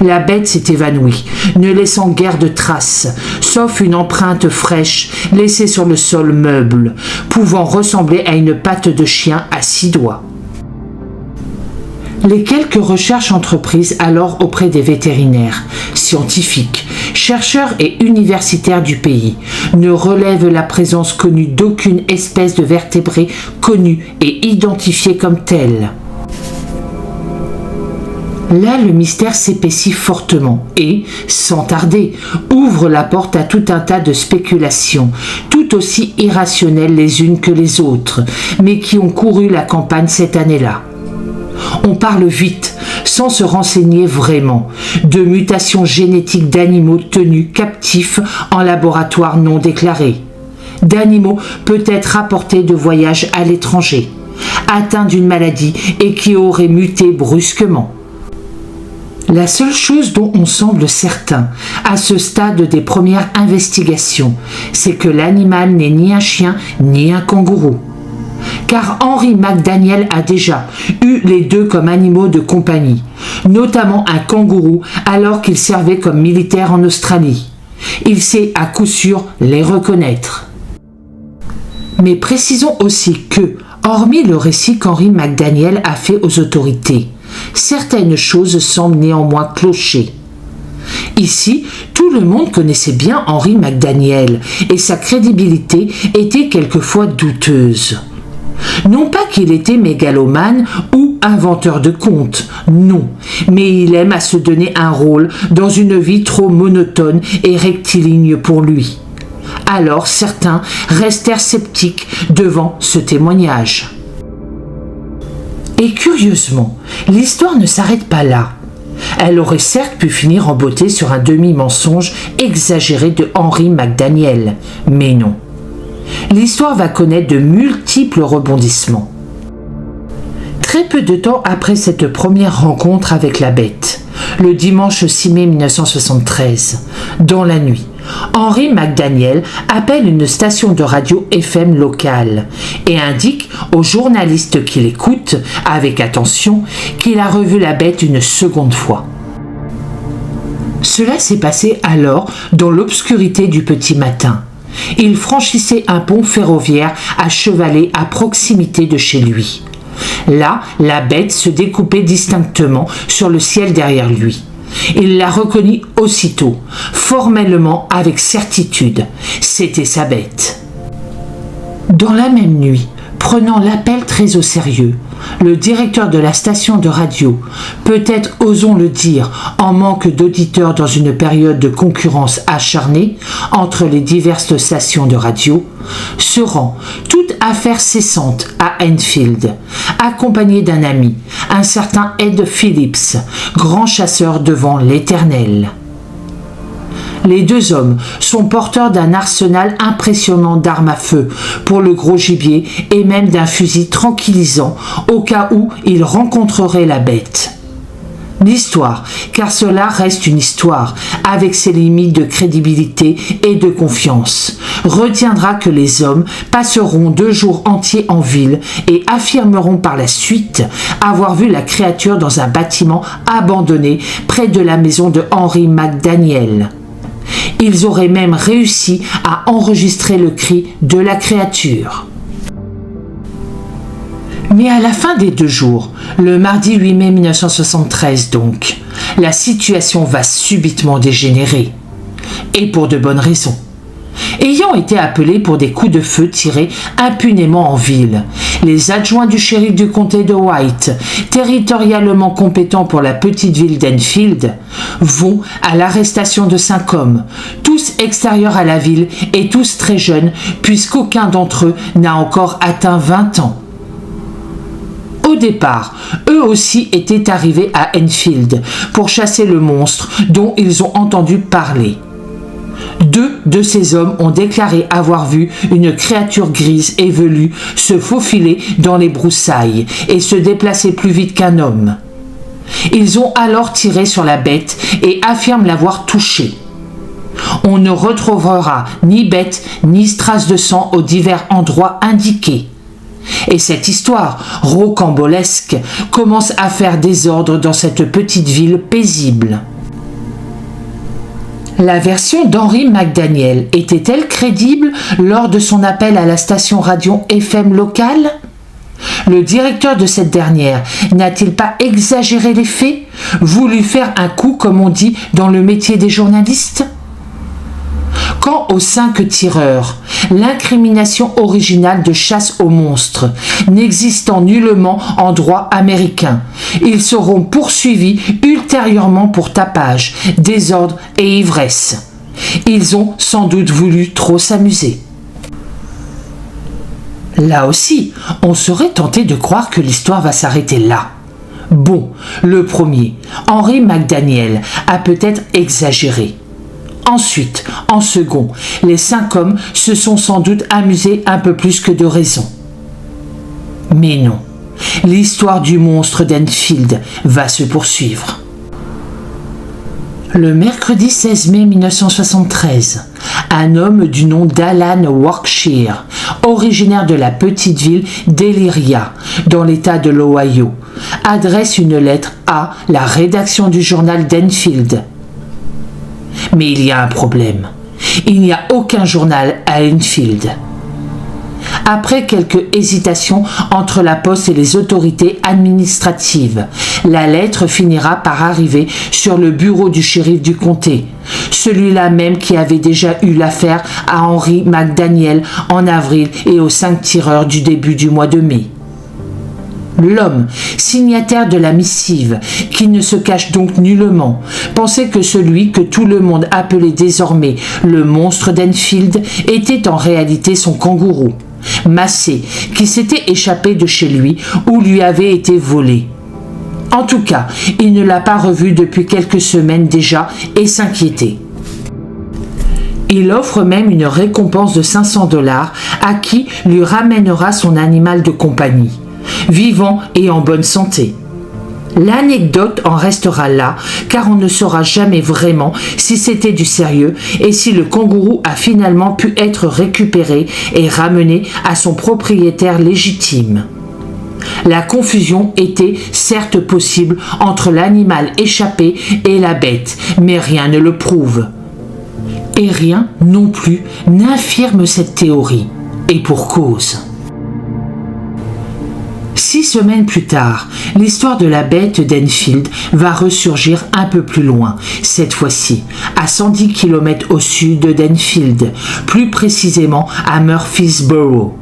La bête s'est évanouie, ne laissant guère de traces, sauf une empreinte fraîche laissée sur le sol meuble, pouvant ressembler à une patte de chien à 6 doigts. Les quelques recherches entreprises alors auprès des vétérinaires, scientifiques, chercheurs et universitaires du pays ne relèvent la présence connue d'aucune espèce de vertébré connue et identifiée comme telle. Là, le mystère s'épaissit fortement et, sans tarder, ouvre la porte à tout un tas de spéculations, tout aussi irrationnelles les unes que les autres, mais qui ont couru la campagne cette année-là. On parle vite, sans se renseigner vraiment, de mutations génétiques d'animaux tenus captifs en laboratoire non déclaré, d'animaux peut-être rapportés de voyages à l'étranger, atteints d'une maladie et qui auraient muté brusquement. La seule chose dont on semble certain, à ce stade des premières investigations, c'est que l'animal n'est ni un chien ni un kangourou. Car Henry McDaniel a déjà eu les 2 comme animaux de compagnie, notamment un kangourou alors qu'il servait comme militaire en Australie. Il sait à coup sûr les reconnaître. Mais précisons aussi que, hormis le récit qu'Henry McDaniel a fait aux autorités, certaines choses semblent néanmoins clocher. Ici, tout le monde connaissait bien Henry McDaniel et sa crédibilité était quelquefois douteuse. Non pas qu'il était mégalomane ou inventeur de contes, non, mais il aime à se donner un rôle dans une vie trop monotone et rectiligne pour lui. Alors certains restèrent sceptiques devant ce témoignage. Et curieusement, l'histoire ne s'arrête pas là. Elle aurait certes pu finir en beauté sur un demi-mensonge exagéré de Henry McDaniel, mais non. L'histoire va connaître de multiples rebondissements. Très peu de temps après cette première rencontre avec la bête, le dimanche 6 mai 1973, dans la nuit, Henry McDaniel appelle une station de radio FM locale et indique au journaliste qui l'écoute avec attention qu'il a revu la bête une seconde fois. Cela s'est passé alors dans l'obscurité du petit matin. Il franchissait un pont ferroviaire à chevalet à proximité de chez lui. Là, la bête se découpait distinctement sur le ciel derrière lui. Il la reconnut aussitôt, formellement avec certitude. C'était sa bête. Dans la même nuit, prenant l'appel très au sérieux, le directeur de la station de radio, peut-être osons le dire, en manque d'auditeurs dans une période de concurrence acharnée entre les diverses stations de radio, se rend, toute affaire cessante, à Enfield, accompagné d'un ami, un certain Ed Phillips, grand chasseur devant l'Éternel. Les deux hommes sont porteurs d'un arsenal impressionnant d'armes à feu pour le gros gibier et même d'un fusil tranquillisant au cas où ils rencontreraient la bête. L'histoire, car cela reste une histoire, avec ses limites de crédibilité et de confiance, retiendra que les hommes passeront 2 jours entiers en ville et affirmeront par la suite avoir vu la créature dans un bâtiment abandonné près de la maison de Henry McDaniel. Ils auraient même réussi à enregistrer le cri de la créature. Mais à la fin des 2 jours, le mardi 8 mai 1973 donc, la situation va subitement dégénérer. Et pour de bonnes raisons. Ayant été appelés pour des coups de feu tirés impunément en ville, les adjoints du shérif du comté de White, territorialement compétents pour la petite ville d'Enfield, vont à l'arrestation de 5 hommes, tous extérieurs à la ville et tous très jeunes, puisqu'aucun d'entre eux n'a encore atteint 20 ans. Au départ, eux aussi étaient arrivés à Enfield pour chasser le monstre dont ils ont entendu parler. 2 de ces hommes ont déclaré avoir vu une créature grise et velue se faufiler dans les broussailles et se déplacer plus vite qu'un homme. Ils ont alors tiré sur la bête et affirment l'avoir touchée. On ne retrouvera ni bête ni trace de sang aux divers endroits indiqués. Et cette histoire rocambolesque commence à faire désordre dans cette petite ville paisible. La version d'Henry McDaniel était-elle crédible lors de son appel à la station radio FM locale ? Le directeur de cette dernière n'a-t-il pas exagéré les faits, voulu faire un coup comme on dit dans le métier des journalistes ? Quant aux 5 tireurs, l'incrimination originale de chasse aux monstres n'existant nullement en droit américain, ils seront poursuivis ultérieurement pour tapage, désordre et ivresse. Ils ont sans doute voulu trop s'amuser. Là aussi, on serait tenté de croire que l'histoire va s'arrêter là. Bon, le premier, Henry McDaniel, a peut-être exagéré. Ensuite, en second, les 5 hommes se sont sans doute amusés un peu plus que de raison. Mais non, l'histoire du monstre d'Enfield va se poursuivre. Le mercredi 16 mai 1973, un homme du nom d'Alan Workshire, originaire de la petite ville d'Elyria, dans l'État de l'Ohio, adresse une lettre à la rédaction du journal d'Enfield. Mais il y a un problème. Il n'y a aucun journal à Enfield. Après quelques hésitations entre la poste et les autorités administratives, la lettre finira par arriver sur le bureau du shérif du comté, celui-là même qui avait déjà eu l'affaire à Henry McDaniel en avril et aux 5 tireurs du début du mois de mai. L'homme, signataire de la missive, qui ne se cache donc nullement, pensait que celui que tout le monde appelait désormais le monstre d'Enfield était en réalité son kangourou, Massé, qui s'était échappé de chez lui ou lui avait été volé. En tout cas, il ne l'a pas revu depuis quelques semaines déjà et s'inquiétait. Il offre même une récompense de $500 à qui lui ramènera son animal de compagnie, vivant et en bonne santé. L'anecdote en restera là, car on ne saura jamais vraiment si c'était du sérieux et si le kangourou a finalement pu être récupéré et ramené à son propriétaire légitime. La confusion était certes possible entre l'animal échappé et la bête, mais rien ne le prouve. Et rien non plus n'infirme cette théorie, et pour cause. 6 semaines plus tard, l'histoire de la bête d'Enfield va ressurgir un peu plus loin, cette fois-ci, à 110 km au sud d'Enfield, plus précisément à Murfreesboro.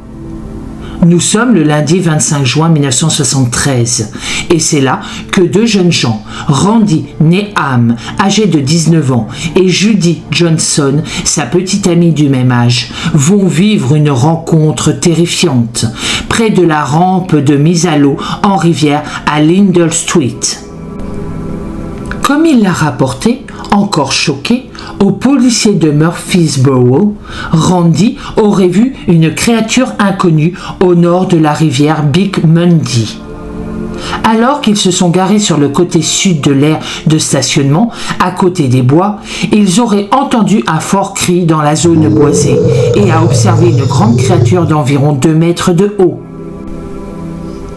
Nous sommes le lundi 25 juin 1973 et c'est là que deux jeunes gens, Randy Neham, âgé de 19 ans, et Judy Johnson, sa petite amie du même âge, vont vivre une rencontre terrifiante près de la rampe de mise à l'eau en rivière à Lindell Street. Comme il l'a rapporté, encore choqué, au policier de Murfreesboro, Randy aurait vu une créature inconnue au nord de la rivière Big Mundy. Alors qu'ils se sont garés sur le côté sud de l'aire de stationnement, à côté des bois, ils auraient entendu un fort cri dans la zone boisée et a observé une grande créature d'environ 2 mètres de haut.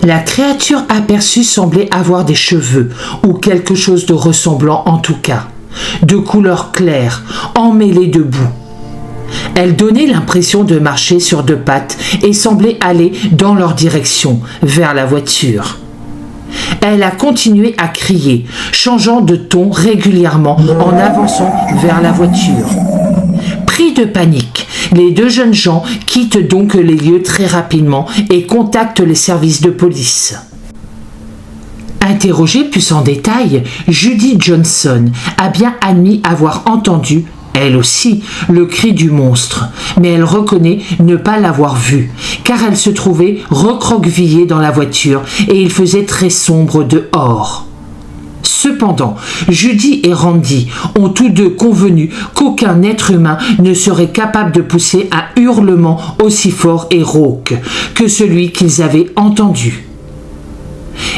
La créature aperçue semblait avoir des cheveux, ou quelque chose de ressemblant en tout cas, de couleur claire, emmêlée de boue. Elle donnait l'impression de marcher sur 2 pattes et semblait aller dans leur direction, vers la voiture. Elle a continué à crier, changeant de ton régulièrement en avançant vers la voiture. Pris de panique, les deux jeunes gens quittent donc les lieux très rapidement et contactent les services de police. Interrogée plus en détail, Judy Johnson a bien admis avoir entendu, elle aussi, le cri du monstre, mais elle reconnaît ne pas l'avoir vu, car elle se trouvait recroquevillée dans la voiture et il faisait très sombre dehors. Cependant, Judy et Randy ont tous deux convenu qu'aucun être humain ne serait capable de pousser un hurlement aussi fort et rauque que celui qu'ils avaient entendu.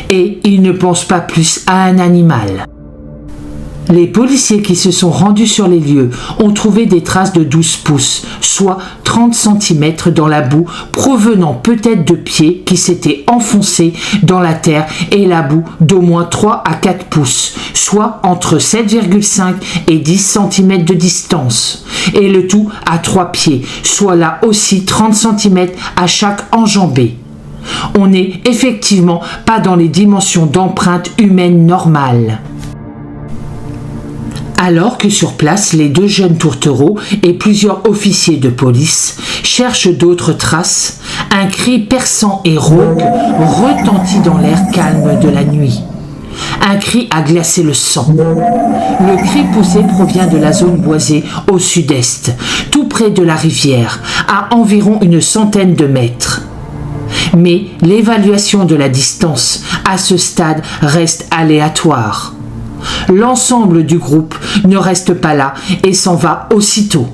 Et ils ne pensent pas plus à un animal. Les policiers qui se sont rendus sur les lieux ont trouvé des traces de 12 pouces, soit 30 cm dans la boue, provenant peut-être de pieds qui s'étaient enfoncés dans la terre et la boue d'au moins 3 à 4 pouces, soit entre 7,5 et 10 cm de distance, et le tout à 3 pieds, soit là aussi 30 cm à chaque enjambée. On n'est effectivement pas dans les dimensions d'empreinte humaine normales. Alors que sur place, les deux jeunes tourtereaux et plusieurs officiers de police cherchent d'autres traces, un cri perçant et rauque retentit dans l'air calme de la nuit. Un cri a glacé le sang. Le cri poussé provient de la zone boisée au sud-est, tout près de la rivière, à environ une centaine de mètres. Mais l'évaluation de la distance à ce stade reste aléatoire. L'ensemble du groupe ne reste pas là et s'en va aussitôt.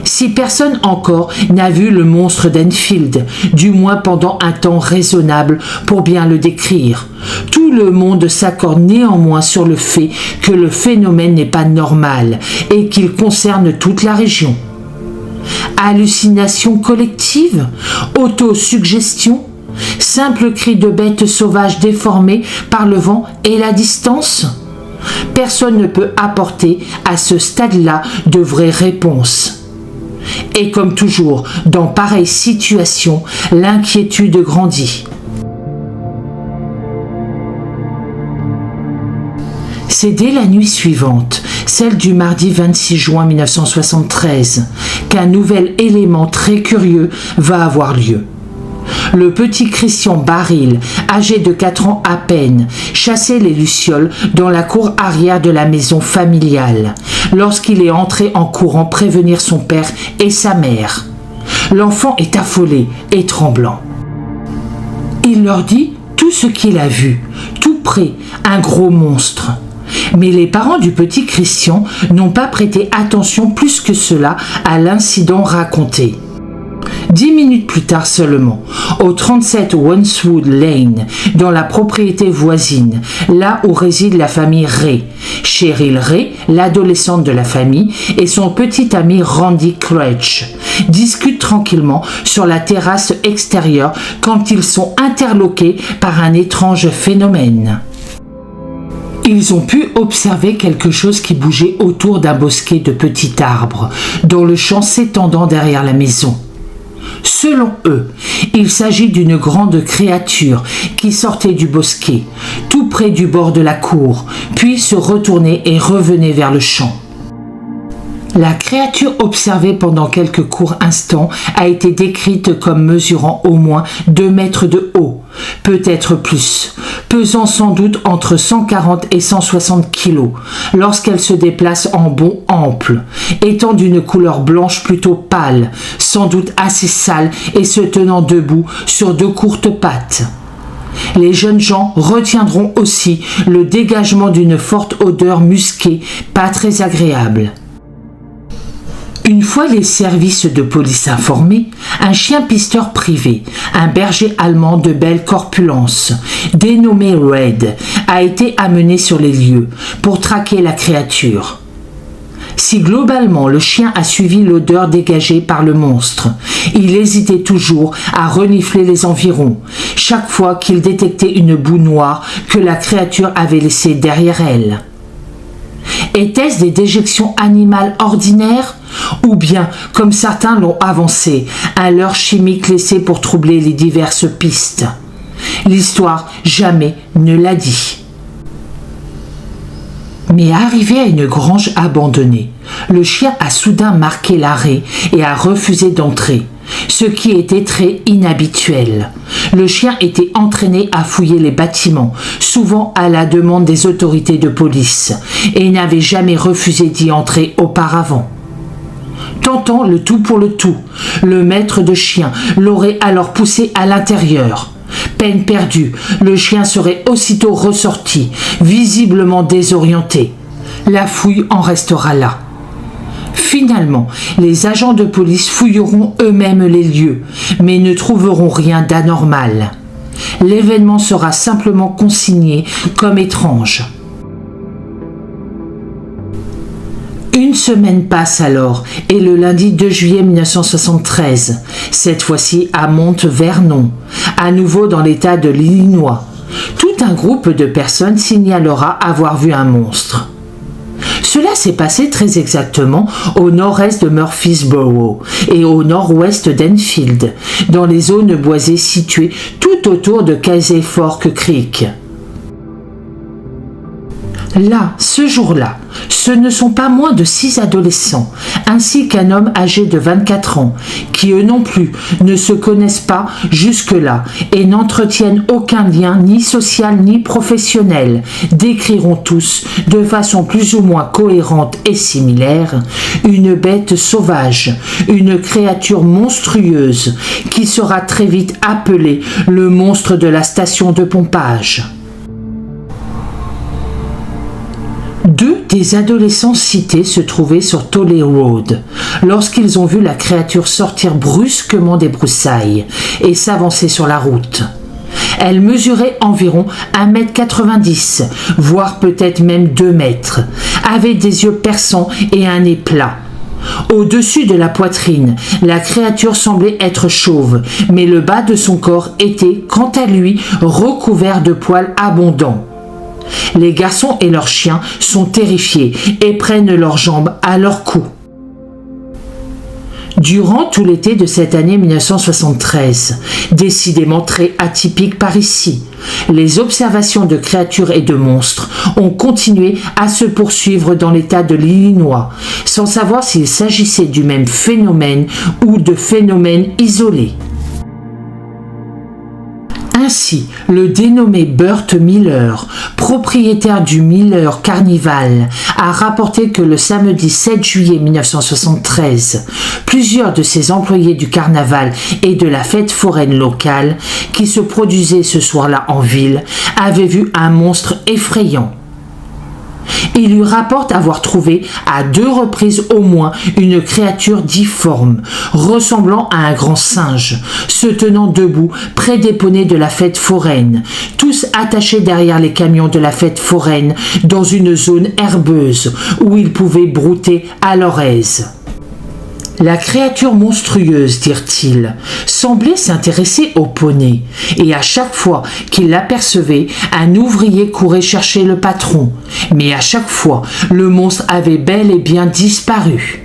Si personne encore n'a vu le monstre d'Enfield, du moins pendant un temps raisonnable pour bien le décrire, tout le monde s'accorde néanmoins sur le fait que le phénomène n'est pas normal et qu'il concerne toute la région. Hallucination collective? Autosuggestion? Simple cri de bête sauvage déformé par le vent et la distance? Personne ne peut apporter à ce stade-là de vraies réponses. Et comme toujours, dans pareille situation, l'inquiétude grandit. C'est dès la nuit suivante, celle du mardi 26 juin 1973, qu'un nouvel élément très curieux va avoir lieu. Le petit Christian Baril, âgé de 4 ans à peine, chassait les lucioles dans la cour arrière de la maison familiale, lorsqu'il est entré en courant prévenir son père et sa mère. L'enfant est affolé et tremblant. Il leur dit tout ce qu'il a vu, tout près, un gros monstre. Mais les parents du petit Christian n'ont pas prêté attention plus que cela à l'incident raconté. 10 minutes plus tard seulement, au 37 Wandswood Lane, dans la propriété voisine, là où réside la famille Ray, Cheryl Ray, l'adolescente de la famille, et son petit ami Randy Crouch, discutent tranquillement sur la terrasse extérieure quand ils sont interloqués par un étrange phénomène. Ils ont pu observer quelque chose qui bougeait autour d'un bosquet de petits arbres, dans le champ s'étendant derrière la maison. Selon eux, il s'agit d'une grande créature qui sortait du bosquet, tout près du bord de la cour, puis se retournait et revenait vers le champ. La créature observée pendant quelques courts instants a été décrite comme mesurant au moins 2 mètres de haut, peut-être plus, pesant sans doute entre 140 et 160 kilos lorsqu'elle se déplace en bond ample, étant d'une couleur blanche plutôt pâle, sans doute assez sale et se tenant debout sur 2 courtes pattes. Les jeunes gens retiendront aussi le dégagement d'une forte odeur musquée, pas très agréable. Une fois les services de police informés, un chien pisteur privé, un berger allemand de belle corpulence, dénommé Red, a été amené sur les lieux pour traquer la créature. Si globalement le chien a suivi l'odeur dégagée par le monstre, il hésitait toujours à renifler les environs, chaque fois qu'il détectait une boue noire que la créature avait laissée derrière elle. Était-ce des déjections animales ordinaires ou bien, comme certains l'ont avancé, un leurre chimique laissé pour troubler les diverses pistes? L'histoire jamais ne l'a dit. Mais arrivé à une grange abandonnée, le chien a soudain marqué l'arrêt et a refusé d'entrer, ce qui était très inhabituel. Le chien était entraîné à fouiller les bâtiments, souvent à la demande des autorités de police, et n'avait jamais refusé d'y entrer auparavant. Tentant le tout pour le tout, le maître de chien l'aurait alors poussé à l'intérieur. Peine perdue, le chien serait aussitôt ressorti, visiblement désorienté. La fouille en restera là. Finalement, les agents de police fouilleront eux-mêmes les lieux, mais ne trouveront rien d'anormal. L'événement sera simplement consigné comme étrange. Une semaine passe alors, et le lundi 2 juillet 1973, cette fois-ci à Mount-Vernon, à nouveau dans l'État de l'Illinois, tout un groupe de personnes signalera avoir vu un monstre. Cela s'est passé très exactement au nord-est de Murfreesboro et au nord-ouest d'Enfield, dans les zones boisées situées tout autour de Casey Fork Creek. Là, ce jour-là, ce ne sont pas moins de 6 adolescents, ainsi qu'un homme âgé de 24 ans, qui eux non plus ne se connaissent pas jusque-là et n'entretiennent aucun lien ni social ni professionnel, décriront tous, de façon plus ou moins cohérente et similaire, une bête sauvage, une créature monstrueuse, qui sera très vite appelée le monstre de la station de pompage. 2 des adolescents cités se trouvaient sur Tolley Road lorsqu'ils ont vu la créature sortir brusquement des broussailles et s'avancer sur la route. Elle mesurait environ 1,90 m, voire peut-être même 2 mètres, avait des yeux perçants et un nez plat. Au-dessus de la poitrine, la créature semblait être chauve, mais le bas de son corps était, quant à lui, recouvert de poils abondants. Les garçons et leurs chiens sont terrifiés et prennent leurs jambes à leur cou. Durant tout l'été de cette année 1973, décidément très atypique par ici, les observations de créatures et de monstres ont continué à se poursuivre dans l'État de l'Illinois, sans savoir s'il s'agissait du même phénomène ou de phénomènes isolés. Ainsi, le dénommé Burt Miller, propriétaire du Miller Carnival, a rapporté que le samedi 7 juillet 1973, plusieurs de ses employés du carnaval et de la fête foraine locale, qui se produisaient ce soir-là en ville, avaient vu un monstre effrayant. Il lui rapporte avoir trouvé à 2 reprises au moins une créature difforme, ressemblant à un grand singe, se tenant debout près des poneys de la fête foraine, tous attachés derrière les camions de la fête foraine dans une zone herbeuse où ils pouvaient brouter à leur aise. La créature monstrueuse, dirent-ils, semblait s'intéresser aux poneys, et à chaque fois qu'il l'apercevait, un ouvrier courait chercher le patron, mais à chaque fois, le monstre avait bel et bien disparu.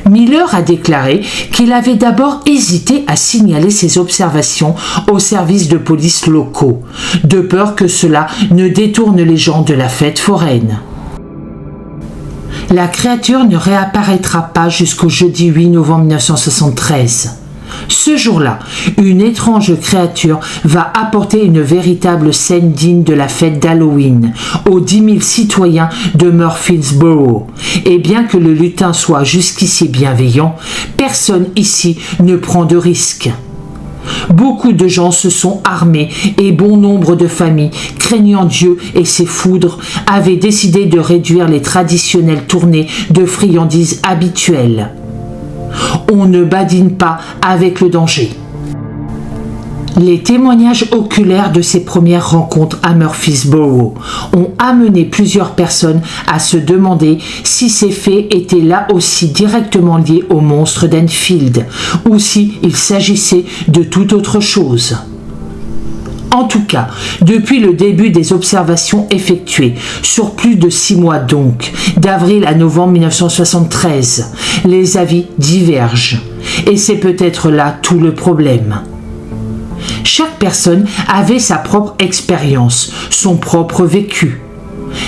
Miller a déclaré qu'il avait d'abord hésité à signaler ses observations aux services de police locaux, de peur que cela ne détourne les gens de la fête foraine. La créature ne réapparaîtra pas jusqu'au jeudi 8 novembre 1973. Ce jour-là, une étrange créature va apporter une véritable scène digne de la fête d'Halloween aux 10 000 citoyens de Murfreesboro. Et bien que le lutin soit jusqu'ici bienveillant, personne ici ne prend de risques. Beaucoup de gens se sont armés et bon nombre de familles, craignant Dieu et ses foudres, avaient décidé de réduire les traditionnelles tournées de friandises habituelles. On ne badine pas avec le danger. Les témoignages oculaires de ces premières rencontres à Murfreesboro ont amené plusieurs personnes à se demander si ces faits étaient là aussi directement liés au monstre d'Enfield ou s'il s'agissait de toute autre chose. En tout cas, depuis le début des observations effectuées, sur plus de 6 mois donc, d'avril à novembre 1973, les avis divergent. Et c'est peut-être là tout le problème. Chaque personne avait sa propre expérience, son propre vécu.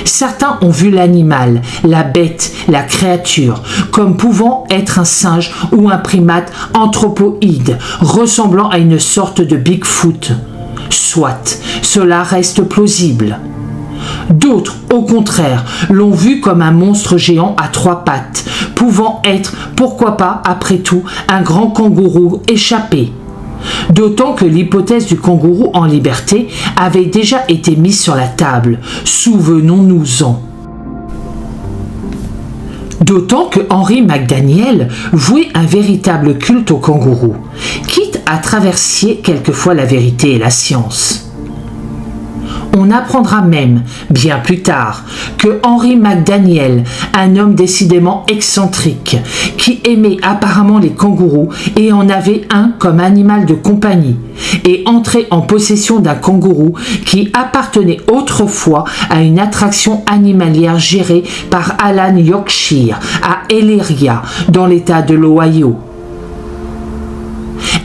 Certains ont vu l'animal, la bête, la créature, comme pouvant être un singe ou un primate anthropoïde, ressemblant à une sorte de Bigfoot. Soit, cela reste plausible. D'autres, au contraire, l'ont vu comme un monstre géant à 3 pattes, pouvant être, pourquoi pas, après tout, un grand kangourou échappé. D'autant que l'hypothèse du kangourou en liberté avait déjà été mise sur la table, souvenons-nous-en. D'autant que Henry McDaniel vouait un véritable culte au kangourou, quitte à traverser quelquefois la vérité et la science. On apprendra même, bien plus tard, que Henry McDaniel, un homme décidément excentrique, qui aimait apparemment les kangourous et en avait un comme animal de compagnie, est entré en possession d'un kangourou qui appartenait autrefois à une attraction animalière gérée par Alan Yorkshire à Elyria, dans l'État de l'Ohio.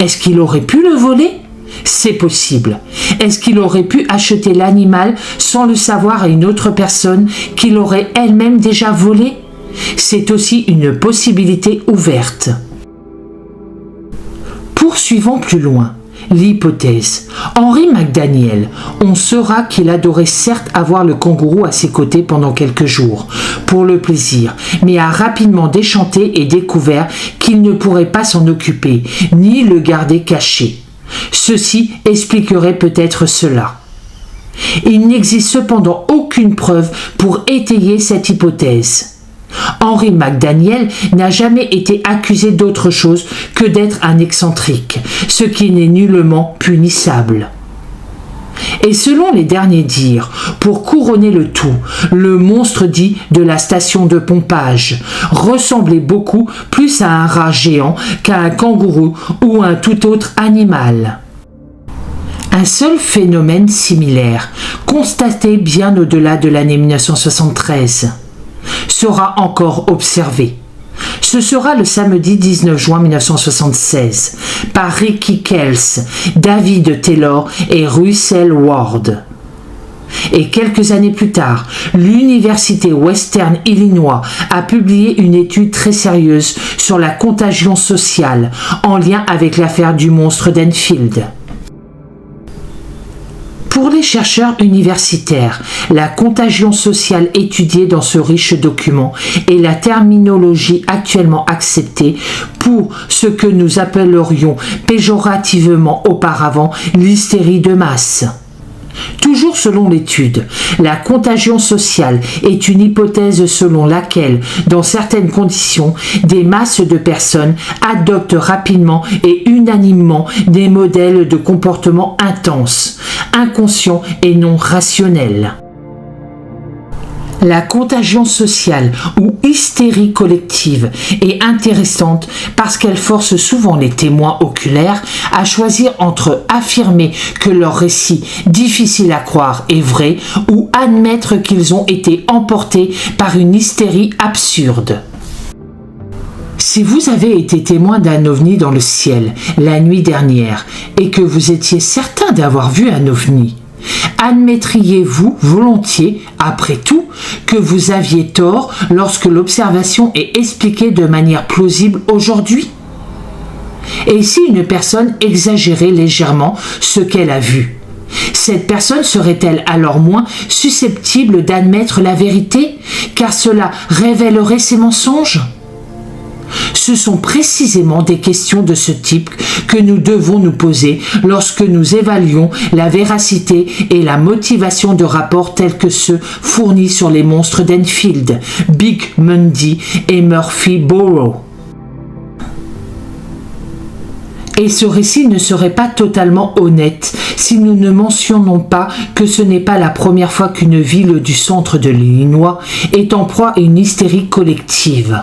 Est-ce qu'il aurait pu le voler ? C'est possible. Est-ce qu'il aurait pu acheter l'animal sans le savoir à une autre personne qu'il aurait elle-même déjà volé ? C'est aussi une possibilité ouverte. Poursuivons plus loin. L'hypothèse. Henry McDaniel, on saura qu'il adorait certes avoir le kangourou à ses côtés pendant quelques jours, pour le plaisir, mais a rapidement déchanté et découvert qu'il ne pourrait pas s'en occuper, ni le garder caché. Ceci expliquerait peut-être cela. Il n'existe cependant aucune preuve pour étayer cette hypothèse. Henry McDaniel n'a jamais été accusé d'autre chose que d'être un excentrique, ce qui n'est nullement punissable. Et selon les derniers dires, pour couronner le tout, le monstre dit de la station de pompage ressemblait beaucoup plus à un rat géant qu'à un kangourou ou un tout autre animal. Un seul phénomène similaire, constaté bien au-delà de l'année 1973, sera encore observé. Ce sera le samedi 19 juin 1976 par Ricky Kells, David Taylor et Russell Ward. Et quelques années plus tard, l'Université Western Illinois a publié une étude très sérieuse sur la contagion sociale en lien avec l'affaire du monstre d'Enfield. Pour les chercheurs universitaires, la contagion sociale étudiée dans ce riche document est la terminologie actuellement acceptée pour ce que nous appellerions péjorativement auparavant l'hystérie de masse. Toujours selon l'étude, la contagion sociale est une hypothèse selon laquelle, dans certaines conditions, des masses de personnes adoptent rapidement et unanimement des modèles de comportement intenses, inconscients et non rationnels. La contagion sociale ou hystérie collective est intéressante parce qu'elle force souvent les témoins oculaires à choisir entre affirmer que leur récit, difficile à croire, est vrai ou admettre qu'ils ont été emportés par une hystérie absurde. Si vous avez été témoin d'un ovni dans le ciel la nuit dernière et que vous étiez certain d'avoir vu un ovni, Admettriez-vous volontiers, après tout, que vous aviez tort lorsque l'observation est expliquée de manière plausible aujourd'hui? Et si une personne exagérait légèrement ce qu'elle a vu, cette personne serait-elle alors moins susceptible d'admettre la vérité, car cela révélerait ses mensonges? Ce sont précisément des questions de ce type que nous devons nous poser lorsque nous évaluons la véracité et la motivation de rapports tels que ceux fournis sur les monstres d'Enfield, Big Mundy et Murphy Borough. Et ce récit ne serait pas totalement honnête si nous ne mentionnons pas que ce n'est pas la première fois qu'une ville du centre de l'Illinois est en proie à une hystérie collective.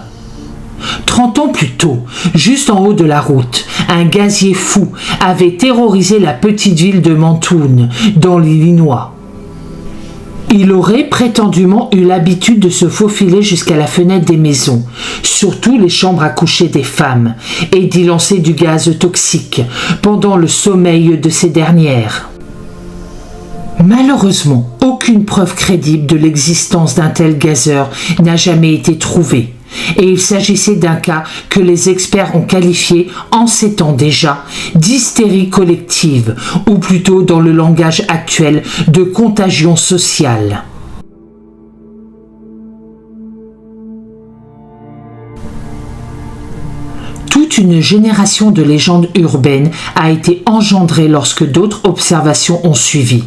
30 ans plus tôt, juste en haut de la route, un gazier fou avait terrorisé la petite ville de Mantoun, dans l'Illinois. Il aurait prétendument eu l'habitude de se faufiler jusqu'à la fenêtre des maisons, surtout les chambres à coucher des femmes, et d'y lancer du gaz toxique pendant le sommeil de ces dernières. Malheureusement, aucune preuve crédible de l'existence d'un tel gazeur n'a jamais été trouvée, et il s'agissait d'un cas que les experts ont qualifié, en ces temps déjà, d'hystérie collective, ou plutôt dans le langage actuel, de contagion sociale. Toute une génération de légendes urbaines a été engendrée lorsque d'autres observations ont suivi.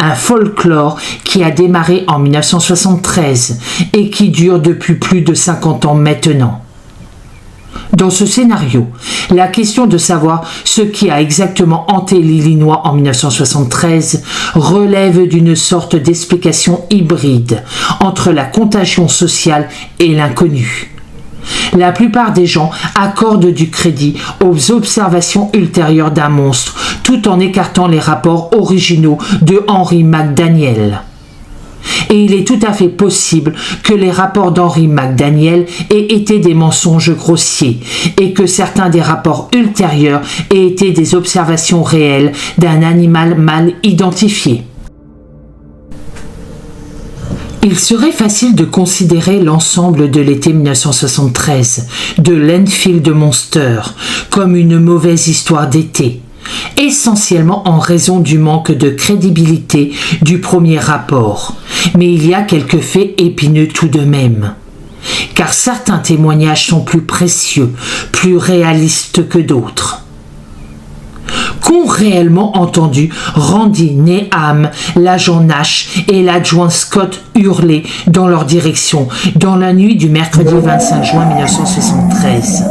Un folklore qui a démarré en 1973 et qui dure depuis plus de 50 ans maintenant. Dans ce scénario, la question de savoir ce qui a exactement hanté l'Illinois en 1973 relève d'une sorte d'explication hybride entre la contagion sociale et l'inconnu. La plupart des gens accordent du crédit aux observations ultérieures d'un monstre, tout en écartant les rapports originaux de Henry McDaniel. Et il est tout à fait possible que les rapports d'Henry McDaniel aient été des mensonges grossiers et que certains des rapports ultérieurs aient été des observations réelles d'un animal mal identifié. Il serait facile de considérer l'ensemble de l'été 1973 de l'Enfield Monster comme une mauvaise histoire d'été, essentiellement en raison du manque de crédibilité du premier rapport. Mais il y a quelques faits épineux tout de même. Car certains témoignages sont plus précieux, plus réalistes que d'autres. Qu'ont réellement entendu Randy Neham, l'agent Nash et l'adjoint Scott hurler dans leur direction dans la nuit du mercredi 25 juin 1973.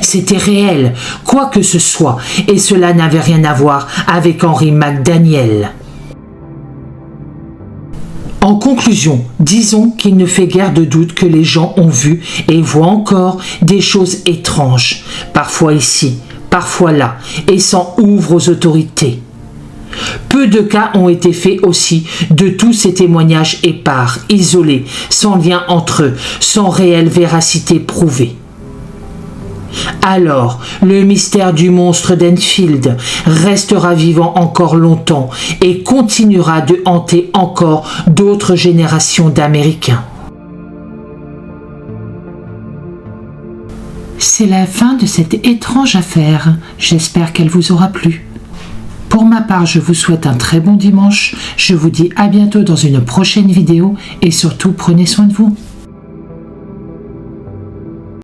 C'était réel, quoi que ce soit, et cela n'avait rien à voir avec Henry McDaniel. En conclusion, disons qu'il ne fait guère de doute que les gens ont vu et voient encore des choses étranges, parfois ici, parfois là, et s'en ouvrent aux autorités. Peu de cas ont été faits aussi de tous ces témoignages épars, isolés, sans lien entre eux, sans réelle véracité prouvée. Alors, le mystère du monstre d'Enfield restera vivant encore longtemps et continuera de hanter encore d'autres générations d'Américains. C'est la fin de cette étrange affaire. J'espère qu'elle vous aura plu. Pour ma part, je vous souhaite un très bon dimanche. Je vous dis à bientôt dans une prochaine vidéo et surtout prenez soin de vous.